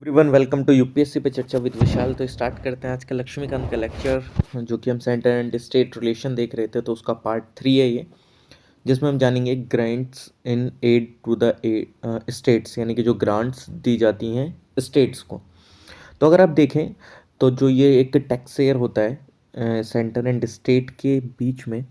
Everyone welcome to UPSC पे चर्चा with विशाल। तो स्टार्ट करते हैं आज का लक्ष्मीकांत का लेक्चर, जो कि हम सेंटर एंड स्टेट रिलेशन देख रहे थे। तो उसका पार्ट 3 है ये, जिसमें हम जानेंगे grants in aid to the states, यानी कि जो ग्रांट्स दी जाती हैं स्टेट्स को। तो अगर आप देखें तो जो ये एक टैक्स शेयर होता है सेंटर एंड स्टेट के बीच में,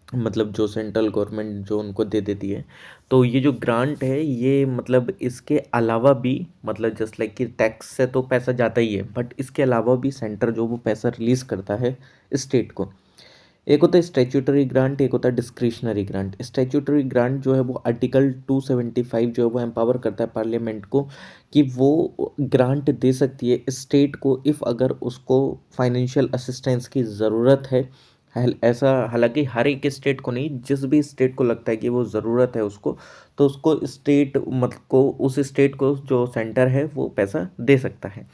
मतलब जो सेंट्रल गवर्नमेंट जो उनको दे देती है, तो ये जो ग्रांट है ये मतलब इसके अलावा भी, मतलब जस्ट लाइक कि टैक्स से तो पैसा जाता ही है, बट इसके अलावा भी सेंटर जो वो पैसा रिलीज़ करता है स्टेट को। एक होता है स्टैट्यूटरी ग्रांट, एक होता है डिस्क्रिशनरी ग्रांट। स्टैट्यूटरी ग्रांट जो है वो आर्टिकल 275 जो है वो एम्पावर करता है पार्लियामेंट को कि वो ग्रांट दे सकती है स्टेट को इफ़ अगर उसको फाइनेंशियल असिस्टेंस की ज़रूरत है। ऐसा हालांकि हर एक स्टेट को नहीं, जिस भी स्टेट को लगता है कि वो ज़रूरत है उसको, तो उसको स्टेट मतलब को उस स्टेट को जो सेंटर है वो पैसा दे सकता है।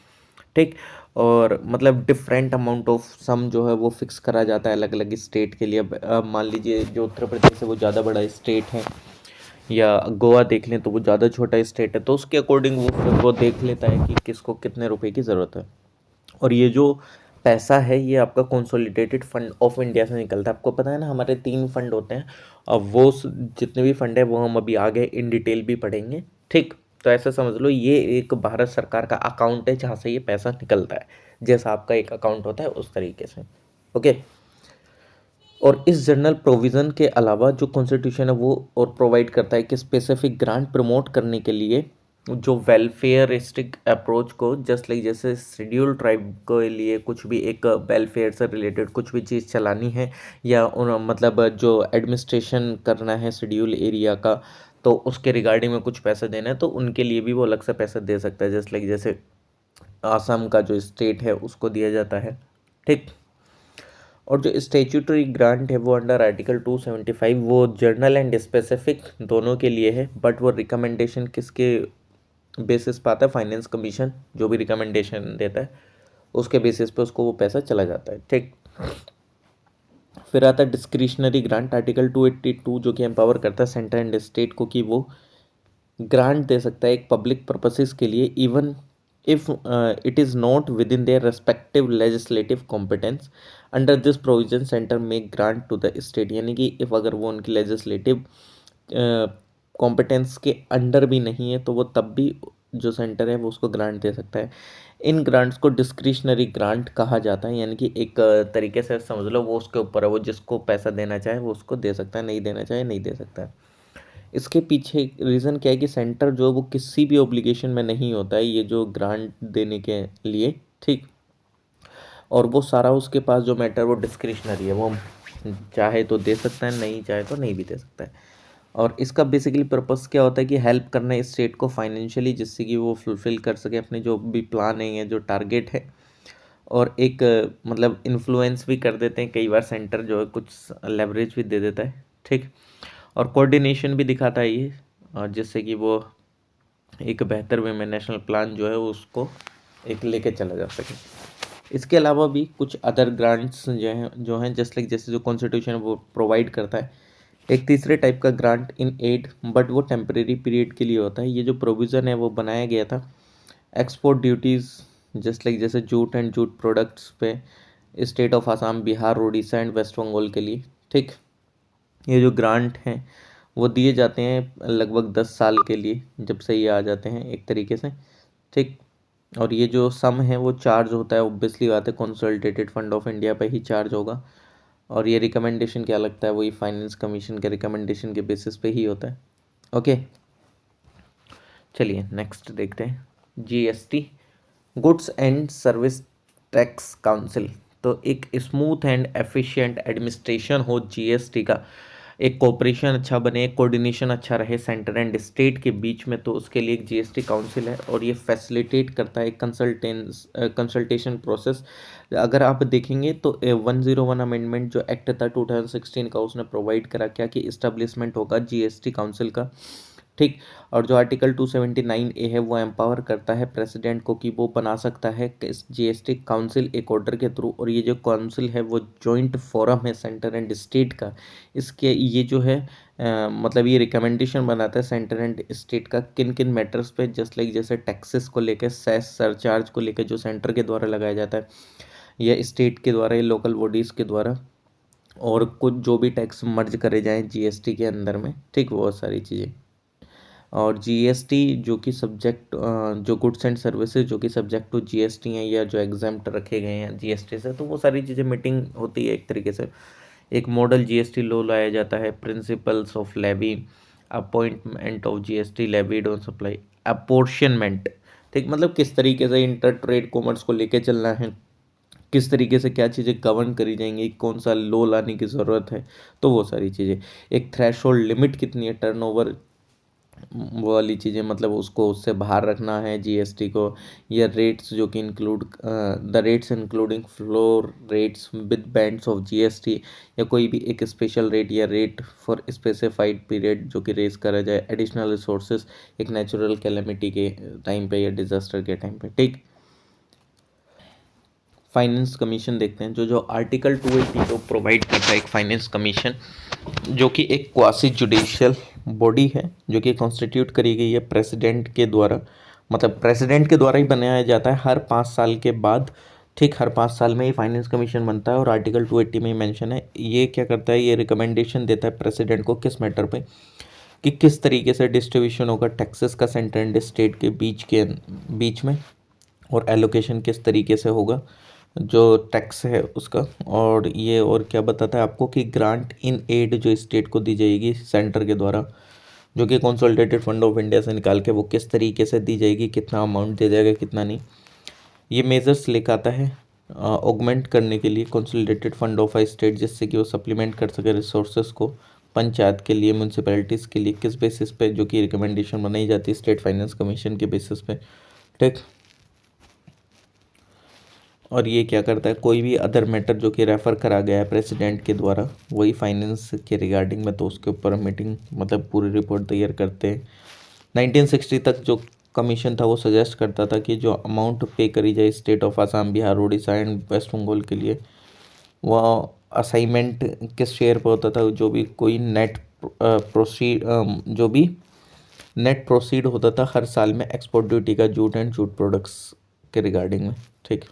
ठीक। और मतलब डिफरेंट अमाउंट ऑफ सम जो है वो फिक्स करा जाता है अलग अलग स्टेट के लिए। अब मान लीजिए जो उत्तर प्रदेश है वो ज़्यादा बड़ा स्टेट है, या गोवा देख लें तो वो ज़्यादा छोटा स्टेट है, तो उसके अकॉर्डिंग वो फिर वो देख लेता है कि किसको कितने रुपए की ज़रूरत है। और ये जो पैसा है ये आपका कंसोलिडेटेड फंड ऑफ इंडिया से निकलता है। आपको पता है ना, हमारे 3 फंड होते हैं, और वो जितने भी फंड है वो हम अभी आगे इन डिटेल भी पढ़ेंगे। ठीक। तो ऐसा समझ लो ये एक भारत सरकार का अकाउंट है जहाँ से ये पैसा निकलता है, जैसा आपका एक अकाउंट होता है उस तरीके से। ओके। और इस जनरल प्रोविज़न के अलावा जो कॉन्स्टिट्यूशन है वो और प्रोवाइड करता है कि स्पेसिफिक ग्रांट प्रमोट करने के लिए जो वेलफेयरिस्टिक अप्रोच को, जस्ट लाइक जैसे शेड्यूल ट्राइब के लिए कुछ भी एक वेलफेयर से रिलेटेड कुछ भी चीज़ चलानी है, या मतलब जो एडमिनिस्ट्रेशन करना है शेड्यूल एरिया का, तो उसके रिगार्डिंग में कुछ पैसा देना है, तो उनके लिए भी वो अलग से पैसा दे सकता है। जस्ट लाइक जैसे आसाम का जो स्टेट है उसको दिया जाता है। ठीक। और जो स्टेचुटरी ग्रांट है वो अंडर आर्टिकल 275 वो जर्नल एंड स्पेसिफिक दोनों के लिए है, बट वो रिकमेंडेशन किसके बेसिस पे आता है? फाइनेंस कमीशन जो भी रिकमेंडेशन देता है उसके बेसिस पे उसको वो पैसा चला जाता है। ठीक। फिर आता है डिस्क्रिशनरी ग्रांट, आर्टिकल 282 जो कि एम्पावर करता है सेंटर एंड स्टेट को कि वो ग्रांट दे सकता है एक पब्लिक पर्पसेस के लिए, even if it is not within their respective legislative competence under this provision center may grant to the state, यानी कि if अगर वो उनकी legislative कॉम्पिटेंस के अंडर भी नहीं है तो वो तब भी जो सेंटर है वो उसको ग्रांट दे सकता है। इन ग्रांट्स को डिस्क्रिशनरी ग्रांट कहा जाता है, यानी कि एक तरीके से समझ लो वो उसके ऊपर है, वो जिसको पैसा देना चाहे वो उसको दे सकता है, नहीं देना चाहे नहीं दे सकता है। इसके पीछे रीज़न क्या है कि सेंटर जो है वो किसी भी ऑब्लिगेशन में नहीं होता है ये जो ग्रांट देने के लिए। ठीक। और वो सारा उसके पास जो मैटर वो डिस्क्रिशनरी है, वो चाहे तो दे सकता है, नहीं चाहे तो नहीं भी दे सकता है। और इसका बेसिकली पर्पस क्या होता है कि हेल्प करना है स्टेट को फाइनेंशियली, जिससे कि वो फुलफिल कर सके अपने जो भी प्लान है या जो टारगेट है। और एक मतलब इन्फ्लुएंस भी कर देते हैं कई बार सेंटर जो है, कुछ लेवरेज भी दे देता है। ठीक। और कोऑर्डिनेशन भी दिखाता है ये, जिससे कि वो एक बेहतर वे में नेशनल प्लान जो है उसको एक लेके चला जा सके। इसके अलावा भी कुछ अदर ग्रांट्स जो हैं जस्ट लाइक जैसे जो कॉन्स्टिट्यूशन वो प्रोवाइड करता है। एक तीसरे टाइप का ग्रांट इन एड, बट वो टेम्परेरी पीरियड के लिए होता है। ये जो प्रोविज़न है वो बनाया गया था एक्सपोर्ट ड्यूटीज़, जस्ट लाइक जैसे जूट एंड जूट प्रोडक्ट्स पे state of Assam, Bihar, Orissa and West Bengal के लिए। ठीक। ये जो ग्रांट हैं वो दिए जाते हैं लगभग 10 साल के लिए, जब से ये आ जाते हैं एक तरीके से। ठीक। और ये जो सम है वो चार्ज होता है, ऑब्वियसली बात है कंसोलिडेटेड फंड ऑफ इंडिया पे ही चार्ज होगा। और ये रिकमेंडेशन क्या लगता है, वही फाइनेंस कमीशन के रिकमेंडेशन के बेसिस पे ही होता है। ओके। चलिए नेक्स्ट देखते हैं, GST, goods and service tax council. तो एक स्मूथ एंड एफिशिएंट एडमिनिस्ट्रेशन हो जीएसटी का, एक कोऑपरेशन अच्छा बने, एक कोऑर्डिनेशन अच्छा रहे सेंटर एंड स्टेट के बीच में, तो उसके लिए एक जीएसटी काउंसिल है और ये फैसिलिटेट करता है कंसल्टेशन प्रोसेस। अगर आप देखेंगे तो 101 अमेंडमेंट जो एक्ट था 2016 का, उसने प्रोवाइड करा क्या कि इस्टेब्लिशमेंट होगा जीएसटी काउंसिल का, ठीक। और जो आर्टिकल 279A है वो एम्पावर करता है प्रेसिडेंट को कि वो बना सकता है इस जीएसटी काउंसिल एक ऑर्डर के थ्रू, और ये जो काउंसिल है वो जॉइंट फोरम है सेंटर एंड स्टेट का। इसके ये जो है मतलब ये रिकमेंडेशन बनाता है सेंटर एंड स्टेट का किन किन मैटर्स पे, जस्ट लाइक जैसे टैक्सेस को लेकर, सेस सरचार्ज को लेकर जो सेंटर के द्वारा लगाया जाता है या स्टेट के द्वारा या लोकल बॉडीज़ के द्वारा, और कुछ जो भी टैक्स मर्ज करे जाएं जीएसटी के अंदर में, ठीक, वो सारी चीज़ें। और जीएसटी जो कि सब्जेक्ट जो गुड्स एंड सर्विसेज जो कि सब्जेक्ट टू जीएसटी हैं या जो एग्जाम्प्ट रखे गए हैं जीएसटी से, तो वो सारी चीज़ें मीटिंग होती है एक तरीके से। एक मॉडल जीएसटी लॉ लाया जाता है, principles of levy, appointment of GST levied on supply, apportionment, ठीक, मतलब किस तरीके से इंटर ट्रेड कॉमर्स को लेके चलना है, किस तरीके से क्या चीज़ें गवर्न करी जाएंगी, कौन सा लॉ लाने की ज़रूरत है, तो वो सारी चीज़ें। एक थ्रेशोल्ड लिमिट कितनी है टर्नओवर, वो वाली चीज़ें, मतलब उसको उससे बाहर रखना है जीएसटी को। या रेट्स जो कि include the rates including floor rates with bands of GST, या कोई भी एक स्पेशल रेट या रेट फॉर स्पेसिफाइड पीरियड जो कि रेज करा जाए। एडिशनल रिसोर्सेज एक नेचुरल कैलेमिटी के टाइम पे या डिजास्टर के टाइम पे, ठीक। फाइनेंस कमीशन देखते हैं, जो जो आर्टिकल 280 को प्रोवाइड करता है एक फाइनेंस कमीशन, जो कि एक क्वासी जुडिशियल बॉडी है जो कि कॉन्स्टिट्यूट करी गई है प्रेसिडेंट के द्वारा, मतलब प्रेसिडेंट के द्वारा ही बनाया जाता है हर 5 साल के बाद, ठीक, हर 5 साल में ही फाइनेंस कमीशन बनता है। और आर्टिकल 280 में ही मेंशन है, ये क्या करता है, ये रिकमेंडेशन देता है प्रेसिडेंट को किस मैटर पे, कि किस तरीके से डिस्ट्रीब्यूशन होगा टैक्सेस का सेंटर एंड स्टेट के बीच में, और एलोकेशन किस तरीके से होगा जो टैक्स है उसका। और ये और क्या बताता है आपको कि ग्रांट इन एड जो स्टेट को दी जाएगी सेंटर के द्वारा, जो कि कंसोलिडेटेड फंड ऑफ इंडिया से निकाल के वो किस तरीके से दी जाएगी, कितना अमाउंट दे जाएगा कितना नहीं, ये मेजर्स लेकर आता है ऑगमेंट करने के लिए consolidated fund of a state, जिससे कि वो सप्लीमेंट कर सके रिसोर्सेज को पंचायत के लिए, म्यूनसिपैलिटीज़ के लिए, किस बेसिस पे, जो कि रिकमेंडेशन बनाई जाती है स्टेट फाइनेंस कमीशन के बेसिस पे, ठीक। और ये क्या करता है, कोई भी अदर मैटर जो कि रेफ़र करा गया है प्रेसिडेंट के द्वारा वही फाइनेंस के रिगार्डिंग में, तो उसके ऊपर मीटिंग मतलब पूरी रिपोर्ट तैयार करते हैं। 1960 तक जो कमीशन था वो सजेस्ट करता था कि जो अमाउंट पे करी जाए state of Assam, Bihar, Orissa and West Bengal के लिए, वह असाइनमेंट किस शेयर पर होता था, जो भी कोई नेट प्रोसीड जो भी नेट प्रोसीड होता था हर साल में एक्सपोर्ट ड्यूटी का, जूट एंड जूट प्रोडक्ट्स के रिगार्डिंग में, ठीक।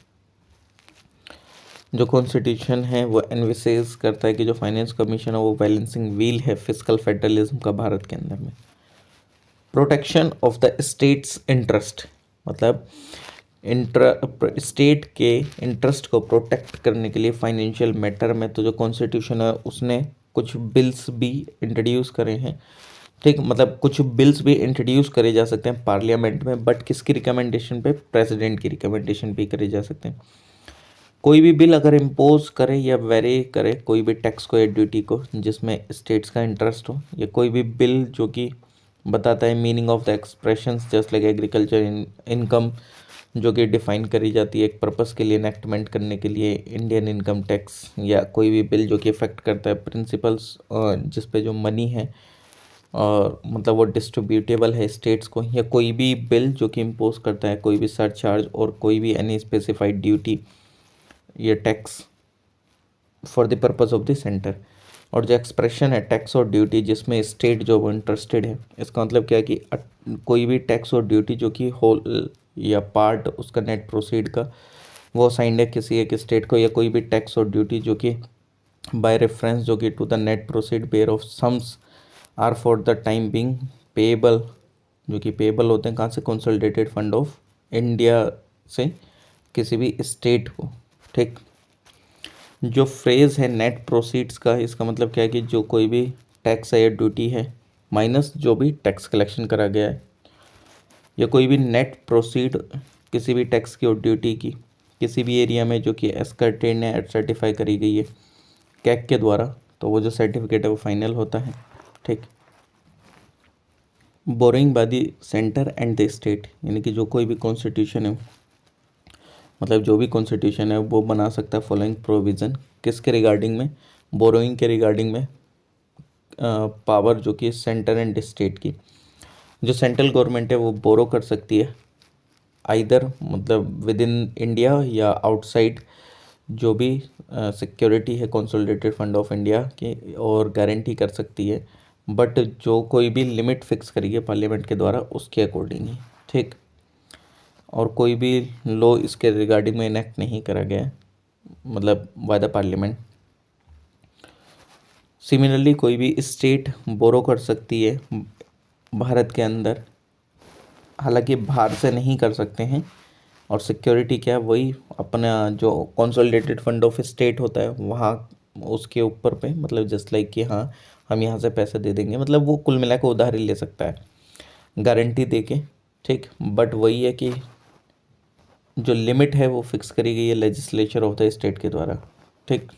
जो कॉन्स्टिट्यूशन है वो एनविसेस करता है कि जो फाइनेंस कमीशन है वो बैलेंसिंग व्हील है फिस्कल फेडरलिज्म का भारत के अंदर में। Protection of the states interest, मतलब स्टेट के इंटरेस्ट को प्रोटेक्ट करने के लिए फाइनेंशियल मैटर में, तो जो कॉन्स्टिट्यूशन है उसने कुछ बिल्स भी इंट्रोड्यूस करे हैं, ठीक, मतलब कुछ बिल्स भी इंट्रोड्यूस करे जा सकते हैं पार्लियामेंट में, बट किसकी रिकमेंडेशन पे, प्रेसिडेंट की रिकमेंडेशन पे करे जा सकते हैं। कोई भी बिल अगर इम्पोज करे या वेरी करे कोई भी टैक्स को या ड्यूटी को जिसमें स्टेट्स का इंटरेस्ट हो, या कोई भी बिल जो कि बताता है meaning of the expressions just like agriculture income, जो कि डिफाइन करी जाती है एक पर्पस के लिए, इनेक्टमेंट करने के लिए, इंडियन इनकम टैक्स, या कोई भी बिल जो कि इफेक्ट करता है प्रिंसिपल्स जिस पे जो मनी है और मतलब वो डिस्ट्रीब्यूटेबल है स्टेट्स को, या कोई भी बिल जो कि इम्पोज करता है कोई भी सरचार्ज और कोई भी एनी स्पेसिफाइड ड्यूटी या tax for the purpose of the centre. और जो एक्सप्रेशन है टैक्स और ड्यूटी जिसमें स्टेट जो इंटरेस्टेड है, इसका मतलब क्या है कि कोई भी टैक्स और ड्यूटी जो कि होल या पार्ट उसका नेट प्रोसीड का वो असाइंड है किसी एक स्टेट को, या कोई भी टैक्स और ड्यूटी जो कि बाय रेफरेंस जो कि to the net proceed pair of sums are for the time being payable, जो कि पेएबल होते हैं कहाँ से, कंसोलिडेटेड फंड ऑफ इंडिया से किसी भी स्टेट को, ठीक। जो फ्रेज़ है नेट प्रोसीड्स का, इसका मतलब क्या है कि जो कोई भी टैक्स है या ड्यूटी है माइनस जो भी टैक्स कलेक्शन करा गया है, या कोई भी नेट प्रोसीड किसी भी टैक्स की और ड्यूटी की किसी भी एरिया में जो कि एस्कर्टेड है सर्टिफाई करी गई है कैग के द्वारा, तो वो जो सर्टिफिकेट है वो फाइनल होता है, ठीक। Borrowing by the centre and the state, यानी कि जो कोई भी कॉन्स्टिट्यूशन है, मतलब जो भी कॉन्स्टिट्यूशन है वो बना सकता है फॉलोइंग प्रोविज़न किसके रिगार्डिंग में, बोरोइंग के रिगार्डिंग में पावर जो कि सेंटर एंड स्टेट की। जो सेंट्रल गवर्नमेंट है वो बोरो कर सकती है आइदर मतलब विद इन इंडिया या आउटसाइड, जो भी सिक्योरिटी है कंसोलिडेटेड फंड ऑफ इंडिया की, और गारंटी कर सकती है, बट जो कोई भी लिमिट फिक्स करी है पार्लियामेंट के द्वारा उसके अकॉर्डिंग ही, ठीक। और कोई भी लॉ इसके रिगार्डिंग में इनेक्ट नहीं करा गया है, मतलब बाय द पार्लियामेंट। सिमिलरली कोई भी स्टेट बोरो कर सकती है भारत के अंदर, हालांकि बाहर से नहीं कर सकते हैं। और सिक्योरिटी क्या है, वही अपना जो कंसोलिडेटेड फंड ऑफ स्टेट होता है वहाँ उसके ऊपर पे, मतलब जस्ट लाइक कि हाँ हम यहाँ से पैसे दे देंगे, मतलब वो कुल मिला के उधारी ले सकता है गारंटी दे के, ठीक। बट वही है कि जो लिमिट है वो फिक्स करी गई है लेजिस्लेचर ऑफ द स्टेट के द्वारा, ठीक।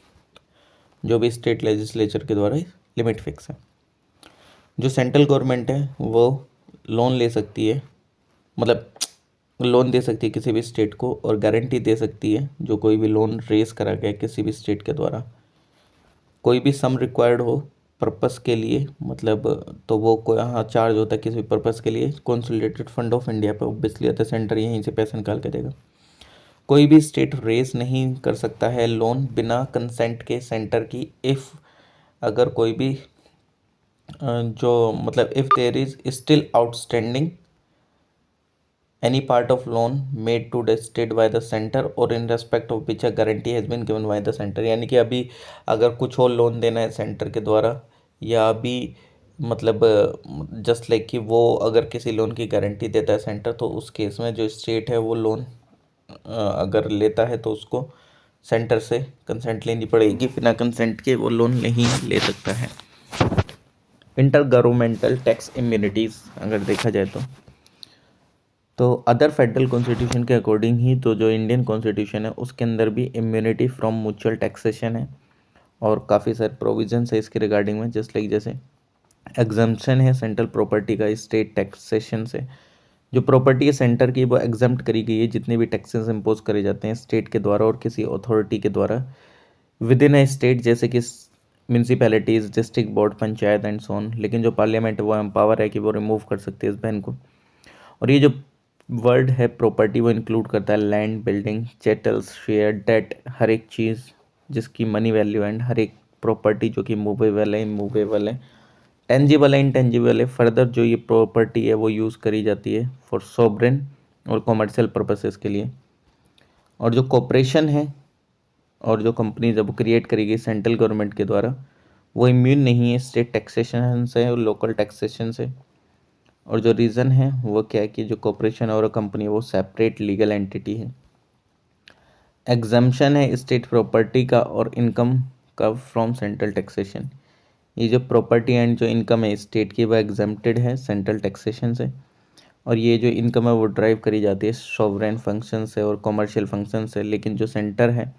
जो भी स्टेट लेजिस्लेचर के द्वारा लिमिट फिक्स है। जो सेंट्रल गवर्नमेंट है वो लोन ले सकती है, मतलब लोन दे सकती है किसी भी स्टेट को, और गारंटी दे सकती है जो कोई भी लोन रेज करा गया किसी भी स्टेट के द्वारा, कोई भी सम रिक्वायर्ड हो पर्पस के लिए, मतलब तो वो कोई हाँ चार्ज होता है किसी भी पर्पस के लिए कंसोलिडेटेड फंड ऑफ इंडिया पे, ऑब्वियसली आता है सेंटर यहीं से पैसे निकाल के देगा। कोई भी स्टेट रेज नहीं कर सकता है लोन बिना कंसेंट के सेंटर की, इफ़ अगर कोई भी जो मतलब if there is still outstanding any part of loan made to the state by the center or in respect of which a guarantee has been given by the center, यानी कि अभी अगर कुछ और लोन देना है सेंटर के द्वारा, या अभी मतलब जस्ट लाइक कि वो अगर किसी लोन की गारंटी देता है सेंटर, तो उस केस में जो स्टेट है वो लोन अगर लेता है तो उसको सेंटर से कंसेंट लेनी पड़ेगी, बिना कंसेंट के वो लोन नहीं ले सकता है। इंटर गवर्नमेंटल टैक्स इम्यूनिटीज़ अगर देखा जाए तो अदर फेडरल कॉन्स्टिट्यूशन के अकॉर्डिंग ही तो जो इंडियन कॉन्स्टिट्यूशन है उसके अंदर भी इम्यूनिटी फ्रॉम म्यूचुअल टैक्सेशन है, और काफ़ी सारे प्रोविजंस है इसके रिगार्डिंग में, जस्ट लाइक जैसे एग्जम्पशन है सेंट्रल प्रॉपर्टी का स्टेट टैक्सेशन से। जो प्रॉपर्टी है सेंटर की वो एग्जम्प्ट करी गई है जितने भी टैक्सेस इम्पोज करे जाते हैं स्टेट के द्वारा और किसी अथॉरिटी के द्वारा विद इन ए स्टेट, जैसे कि municipalities, district board, panchayat and so on. लेकिन जो पार्लियामेंट वो एम्पावर है कि वो रिमूव कर सकती है इस बैन को। और ये जो वर्ड है प्रॉपर्टी वो इंक्लूड करता है लैंड, बिल्डिंग, चैटल्स, शेयर, डेट, हर एक चीज़ जिसकी मनी वैल्यू, एंड हर एक प्रॉपर्टी जो कि मूवेबल है, इमूवेबल है, टेंजिबल है, इंटेंजिबल है। फर्दर जो ये प्रॉपर्टी है वो यूज़ करी जाती है फॉर सोवरेन और कॉमर्शियल पर्पसेस के लिए। और जो कॉपरेशन है और जो कंपनी जब क्रिएट करी गई सेंट्रल गवर्नमेंट के द्वारा, वो इम्यून नहीं है स्टेट टैक्सेशन से और लोकल टैक्सेशन से। और जो रीज़न है वो क्या है कि जो कॉरपोरेशन और कंपनी वो सेपरेट लीगल एंटिटी है। एग्जम्पशन है स्टेट प्रॉपर्टी का और इनकम का फ्रॉम सेंट्रल टैक्सेशन। ये जो प्रॉपर्टी एंड जो इनकम है स्टेट की वो एग्जम्प्टेड है सेंट्रल टैक्सेशन से, और ये जो इनकम है वो ड्राइव करी जाती है सॉवरेन फंक्शन से और कॉमर्शियल फंक्शन से। लेकिन जो सेंटर है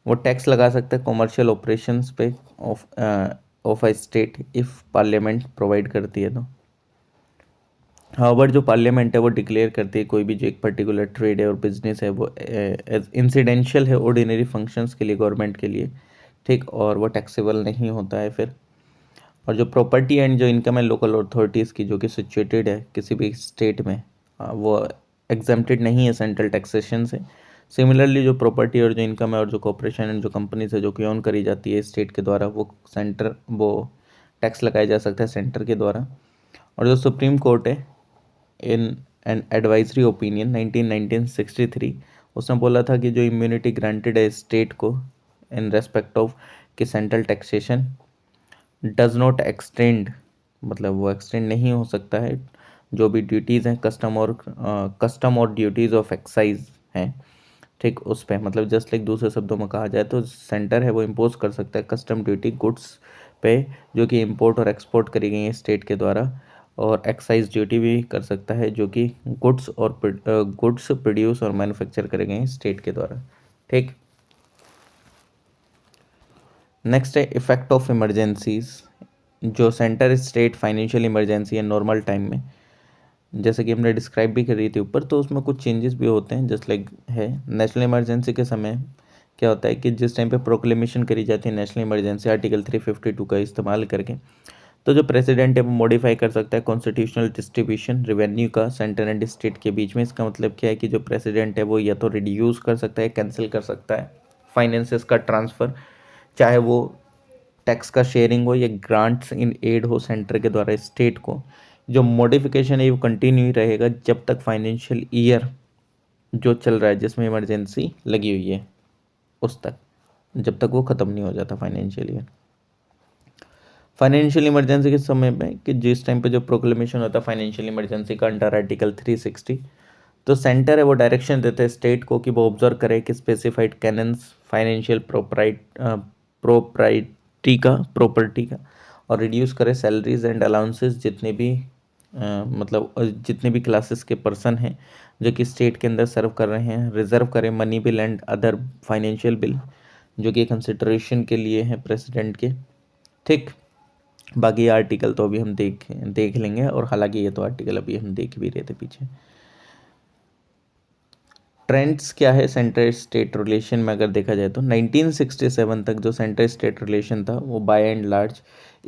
वो टैक्स लगा सकता है कॉमर्शियल ऑपरेशंस पे of a state if parliament provide करती है तो। हाउवर जो पार्लियामेंट है वो डिक्लेयर करती है कोई भी जो एक पर्टिकुलर ट्रेड है और बिजनेस है वो इंसिडेंशियल है ऑर्डिनरी फंक्शंस के लिए, गवर्नमेंट के लिए, ठीक, और वो टैक्सेबल नहीं होता है फिर। और जो प्रॉपर्टी एंड जो इनकम है लोकल अथॉरिटीज़ की जो कि सिचुएटेड है किसी भी स्टेट में, वो एग्जम्प्टेड नहीं है सेंट्रल टैक्सेशन से। सिमिलरली जो प्रॉपर्टी और जो इनकम है और जो कॉरपोरेशन एंड जो कंपनीज है जो कि ऑन करी जाती है स्टेट के द्वारा, वो टैक्स लगाया जा सकता है सेंटर के द्वारा। और जो सुप्रीम कोर्ट है इन एन एडवाइजरी ओपिनियन 1963 उसने बोला था कि जो इम्यूनिटी ग्रांटेड है स्टेट को इन रेस्पेक्ट ऑफ कि central taxation does not extend, मतलब वो एक्सटेंड नहीं हो सकता है जो भी ड्यूटीज़ हैं कस्टम और ड्यूटीज़ ऑफ एक्साइज हैं, ठीक, उस पर। मतलब जस्ट लाइक दूसरे शब्दों में कहा जाए तो सेंटर है वो इम्पोज कर सकता है कस्टम ड्यूटी गुड्स पे जो कि इंपोर्ट और एक्सपोर्ट करी गई है स्टेट के द्वारा, और एक्साइज ड्यूटी भी कर सकता है जो कि गुड्स प्रोड्यूस और मैन्युफैक्चर करे गए हैं स्टेट के द्वारा, ठीक। नेक्स्ट है इफेक्ट ऑफ इमरजेंसीज। जो सेंटर स्टेट फाइनेंशियल इमरजेंसी है नॉर्मल टाइम में, जैसे कि हमने डिस्क्राइब भी कर रही थी ऊपर, तो उसमें कुछ चेंजेस भी होते हैं जस्ट लाइक है नेशनल इमरजेंसी के समय क्या होता है कि जिस टाइम पे प्रोक्लेमेशन करी जाती है नेशनल इमरजेंसी आर्टिकल 352 का इस्तेमाल करके, तो जो प्रेसिडेंट है वो मॉडिफाई कर सकता है कॉन्स्टिट्यूशनल डिस्ट्रीब्यूशन रेवेन्यू का सेंटर एंड स्टेट के बीच में। इसका मतलब क्या है कि जो प्रेसिडेंट है वो या तो रिड्यूस कर सकता है, कैंसिल कर सकता है फाइनेंसेस का ट्रांसफ़र, चाहे वो टैक्स का शेयरिंग हो या ग्रांट्स इन एड हो सेंटर के द्वारा स्टेट को। जो मॉडिफिकेशन है वो कंटिन्यू ही रहेगा जब तक फाइनेंशियल ईयर जो चल रहा है जिसमें इमरजेंसी लगी हुई है उस तक, जब तक वो ख़त्म नहीं हो जाता फाइनेंशियल ईयर। फाइनेंशियल इमरजेंसी के समय में कि जिस टाइम पे जो प्रोक्लेमेशन होता है फाइनेंशियल इमरजेंसी का अंडर आर्टिकल 360, तो सेंटर है वो डायरेक्शन देता है स्टेट को कि वो ऑब्जर्व करे कि स्पेसिफाइड कैनन्स फाइनेंशियल प्रॉपर्टी का और रिड्यूस करे सैलरीज एंड अलाउंसेस जितने भी जितने भी क्लासेस के पर्सन हैं जो कि स्टेट के अंदर सर्व कर रहे हैं, रिजर्व करें money bill and other financial bill जो कि कंसिडरेशन के लिए हैं प्रेसिडेंट के। ठीक, बाकी आर्टिकल तो अभी हम देख लेंगे, और हालांकि ये तो आर्टिकल अभी हम देख भी रहे थे पीछे। ट्रेंड्स क्या है सेंटर स्टेट रिलेशन में अगर देखा जाए तो 1967 तक जो सेंटर स्टेट रिलेशन था वो बाय एंड लार्ज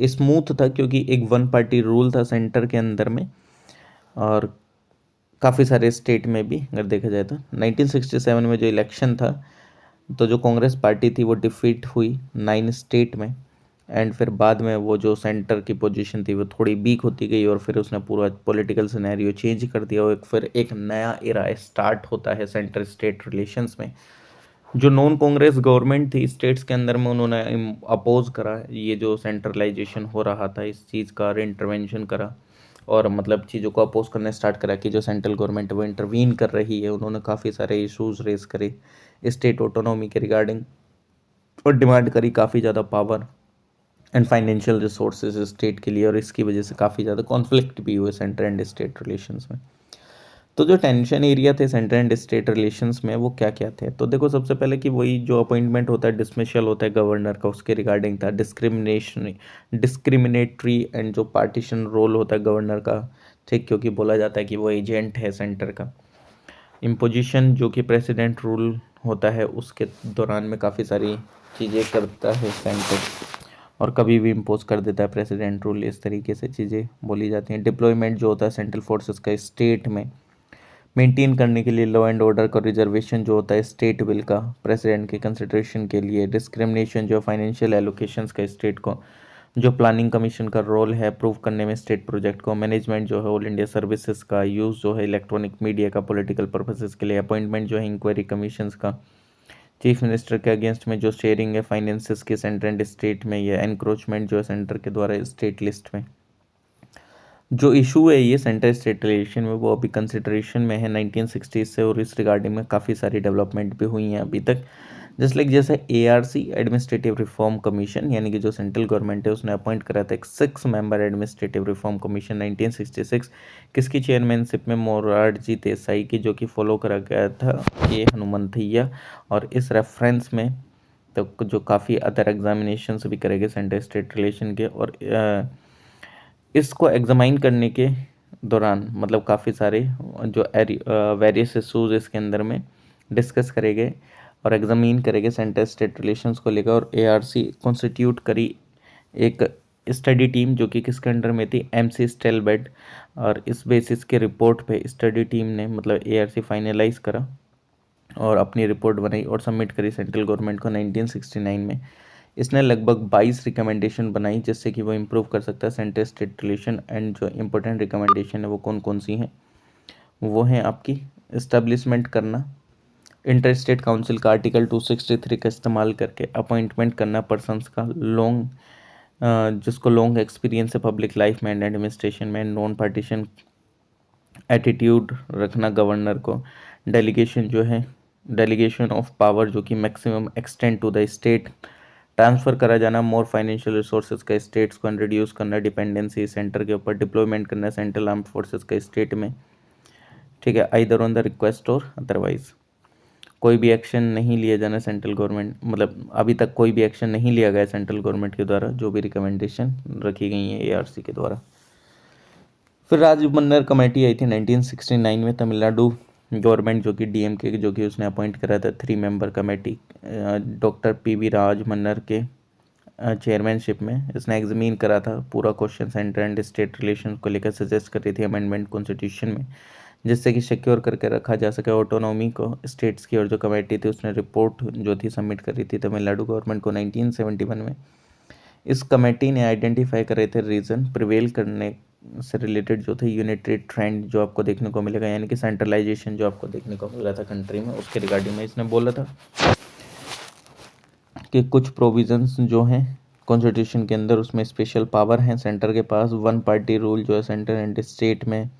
स्मूथ था, क्योंकि एक वन पार्टी रूल था सेंटर के अंदर में, और काफ़ी सारे स्टेट में भी अगर देखा जाए तो 1967 में जो इलेक्शन था तो जो कांग्रेस पार्टी थी वो डिफीट हुई 9 स्टेट में, एंड फिर बाद में वो जो सेंटर की पोजीशन थी वो थोड़ी वीक होती गई, और फिर उसने पूरा पॉलिटिकल सिनेरियो चेंज कर दिया, और फिर एक नया एरा स्टार्ट होता है सेंटर स्टेट रिलेशंस में। जो नॉन कांग्रेस गवर्नमेंट थी स्टेट्स के अंदर में उन्होंने अपोज करा ये जो सेंट्रलाइजेशन हो रहा था इस चीज़ का, इंटरवेंशन करा, और मतलब चीज़ों को अपोज करना स्टार्ट करा कि जो सेंट्रल गवर्नमेंट वो इंटरवीन कर रही है। उन्होंने काफ़ी सारे इशूज़ रेस करे स्टेट ऑटोनॉमी के रिगार्डिंग, और डिमांड करी काफ़ी ज़्यादा power and financial resources state के लिए, और इसकी वजह से काफ़ी ज़्यादा कॉन्फ्लिक्ट भी हुए सेंटर एंड स्टेट रिलेशंस में। तो जो टेंशन एरिया थे सेंटर एंड स्टेट रिलेशंस में वो क्या क्या थे, तो देखो सबसे पहले कि वही जो अपॉइंटमेंट होता है डिसमिशल होता है गवर्नर का, उसके रिगार्डिंग था। डिस्क्रिमिनेटरी एंड जो पार्टीशन रोल होता है गवर्नर का, ठीक, क्योंकि बोला जाता है कि वो एजेंट है सेंटर का। इम्पोजिशन जो कि प्रेसिडेंट रूल होता है उसके दौरान में काफ़ी सारी चीज़ें करता है सेंटर, और कभी भी इम्पोज कर देता है प्रेसिडेंट रूल, इस तरीके से चीज़ें बोली जाती हैं। डिप्लॉयमेंट जो होता है सेंट्रल फोर्सेस का स्टेट में मेंटेन करने के लिए, लॉ एंड ऑर्डर का रिजर्वेशन जो होता है स्टेट बिल का प्रेसिडेंट के कंसिडरेशन के लिए। डिस्क्रिमिनेशन जो फाइनेंशियल एलोकेशंस का स्टेट को, जो प्लानिंग कमीशन का रोल है अप्रूव करने में स्टेट प्रोजेक्ट को। मैनेजमेंट जो है ऑल इंडिया सर्विसेज का, यूज़ जो है इलेक्ट्रॉनिक मीडिया का पॉलिटिकल पर्पसेस के लिए। अपॉइंटमेंट जो है इंक्वायरी कमीशंस का। चीफ मिनिस्टर के अगेंस्ट में जो शेयरिंग है फाइनेंसेस के सेंटर एंड स्टेट में, या एनक्रोचमेंट जो है सेंटर के द्वारा स्टेट लिस्ट में। जो इशू है ये सेंटर स्टेट रिलेशन में वो अभी कंसिडरेशन में है 1960 से, और इस रिगार्डिंग में काफ़ी सारी डेवलपमेंट भी हुई हैं अभी तक। जैसे ARC एडमिनिस्ट्रेटिव रिफॉर्म कमीशन, यानी कि जो सेंट्रल गवर्नमेंट है उसने अपॉइंट करा था एक 6 मेंबर एडमिनिस्ट्रेटिव रिफॉर्म कमीशन 1966, किसकी चेयरमैनशिप में मोरारजी देसाई की, जो कि फॉलो करा गया था के हनुमंतैया। और इस रेफरेंस में तो जो काफ़ी अदर एग्जामिनेशंस भी करेंगे सेंटर स्टेट रिलेशन के, और इसको एग्जामाइन करने के दौरान मतलब काफ़ी सारे जो वेरियस इशूज़ इसके अंदर में डिस्कस करेंगे और एग्जामिन करेंगे सेंटर स्टेट रिलेशंस को लेकर। और ARC कॉन्स्टिट्यूट करी एक स्टडी टीम जो कि किसके अंडर में थी, MC स्टेलबेड, और इस बेसिस के रिपोर्ट पे स्टडी टीम ने मतलब ARC फाइनलाइज करा और अपनी रिपोर्ट बनाई और सबमिट करी सेंट्रल गवर्नमेंट को 1969 में। इसने लगभग 22 रिकमेंडेशन बनाई जिससे कि वो इम्प्रूव कर सकता है सेंटर स्टेट रिलेशन। एंड जो इम्पोर्टेंट रिकमेंडेशन है वो कौन कौन सी हैं, वो हैं आपकी इस्टेब्लिशमेंट करना इंटर स्टेट काउंसिल का आर्टिकल 263 का इस्तेमाल करके, अपॉइंटमेंट करना पर्सनस का जिसको लॉन्ग एक्सपीरियंस है पब्लिक लाइफ में एंड एडमिनिस्ट्रेशन में, नॉन पार्टीशन एटीट्यूड रखना गवर्नर को। डेलीगेशन ऑफ पावर जो कि maximum extend to the state, transfer करा जाना मोर फाइनेंशियल रिसोर्सेज का स्टेट्स को, रिड्यूस करना डिपेंडेंसी सेंटर के ऊपर, डिप्लॉयमेंट करना सेंट्रल आर्म्ड फोर्सेज का स्टेट में, ठीक है, आइदर ऑन द रिक्वेस्ट और अदरवाइज। कोई भी एक्शन नहीं लिया जाना सेंट्रल गवर्नमेंट, मतलब अभी तक कोई भी एक्शन नहीं लिया गया सेंट्रल गवर्नमेंट के द्वारा जो भी रिकमेंडेशन रखी गई हैं ARC के द्वारा। फिर राज मन्नर कमेटी आई थी 1969 में, तमिलनाडु गवर्नमेंट जो कि DMK जो कि उसने अपॉइंट करा था 3 मेंबर कमेटी डॉक्टर PV राज मन्नर के चेयरमैनशिप में इसने एग्जामिन करा था पूरा question centre and state relation को लेकर सजेस्ट करी थी अमेंडमेंट कॉन्स्टिट्यूशन में, जिससे कि सिक्योर करके रखा जा सके ऑटोनॉमी को स्टेट्स की। और जो कमेटी थी उसने रिपोर्ट जो थी सबमिट करी थी तमिलनाडु गवर्नमेंट को 1971 में। इस कमेटी ने आइडेंटिफाई करे थे रीज़न प्रिवेल करने से रिलेटेड जो थे यूनिटरी ट्रेंड जो आपको देखने को मिलेगा, यानी कि सेंट्रलाइजेशन जो आपको देखने को मिल रहा था कंट्री में, उसके रिगार्डिंग में इसने बोला था कि कुछ प्रोविजंस जो हैं कॉन्स्टिट्यूशन के अंदर उसमें स्पेशल पावर हैं सेंटर के पास, वन पार्टी रूल जो है सेंटर एंड स्टेट में,